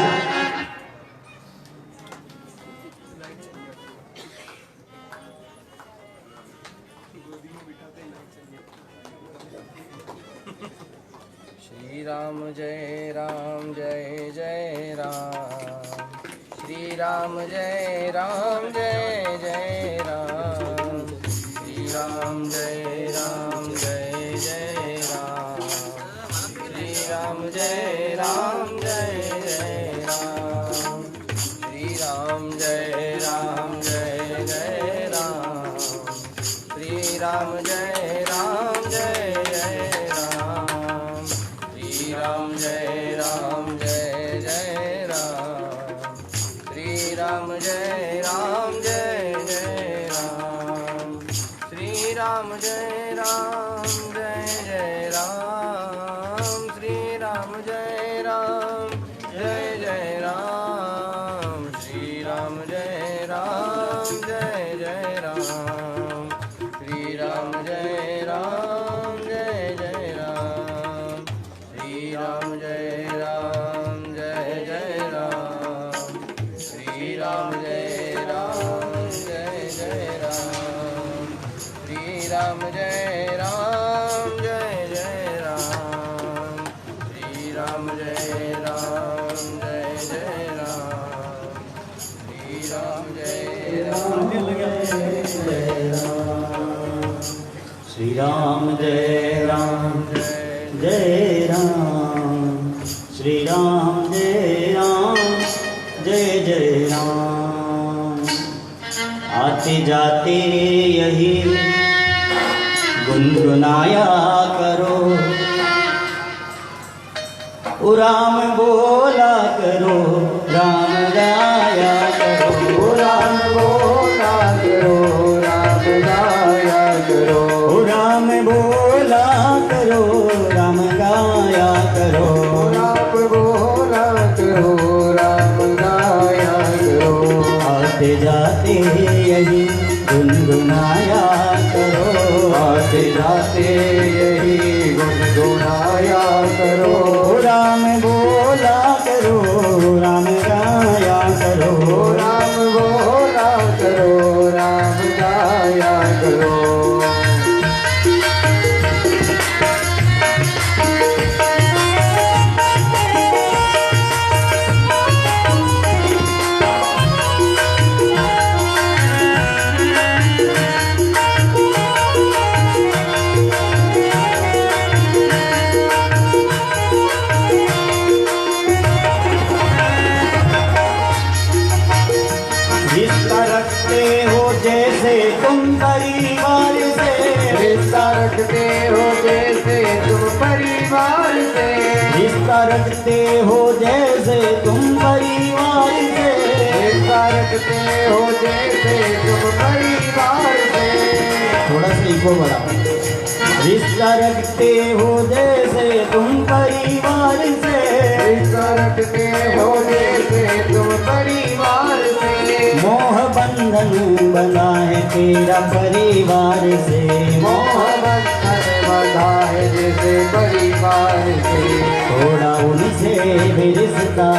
श्री राम जय जय राम, श्री राम जय जय राम, श्री राम जय जय राम, श्री राम जय जय राम, श्री राम जय जय राम, श्री राम जय श्री राम जय राम, श्री राम जय राम। आते जाते यही गुनगुनाया करो, ओ राम बोला करो, राम गाया करो, राम बोला करो, राम गाया करो, राम बोला करो, राम गाया करो, राम बोला करो, राम गाया करो। आते जाते यही गुनगुनाया करो, आते जाते यही गुनगुनाया करो, राम बोला करो, राम तुम परिवार से, रिश्ता रखते हो जैसे तुम परिवार से, रिश्ता रखते हो जैसे तुम परिवार से, रिश्ता रखते हो जैसे तुम परिवार से। थोड़ा सा इको बढ़ा। रिश्ता रखते हो जैसे तुम परिवार से, रिश्ता रखते हो जैसे तुम परिवार से, मोह बंधन बना है तेरा परिवार से, मोह बंधन बंधा है जैसे परिवार से। थोड़ा उनसे भी रिश्ता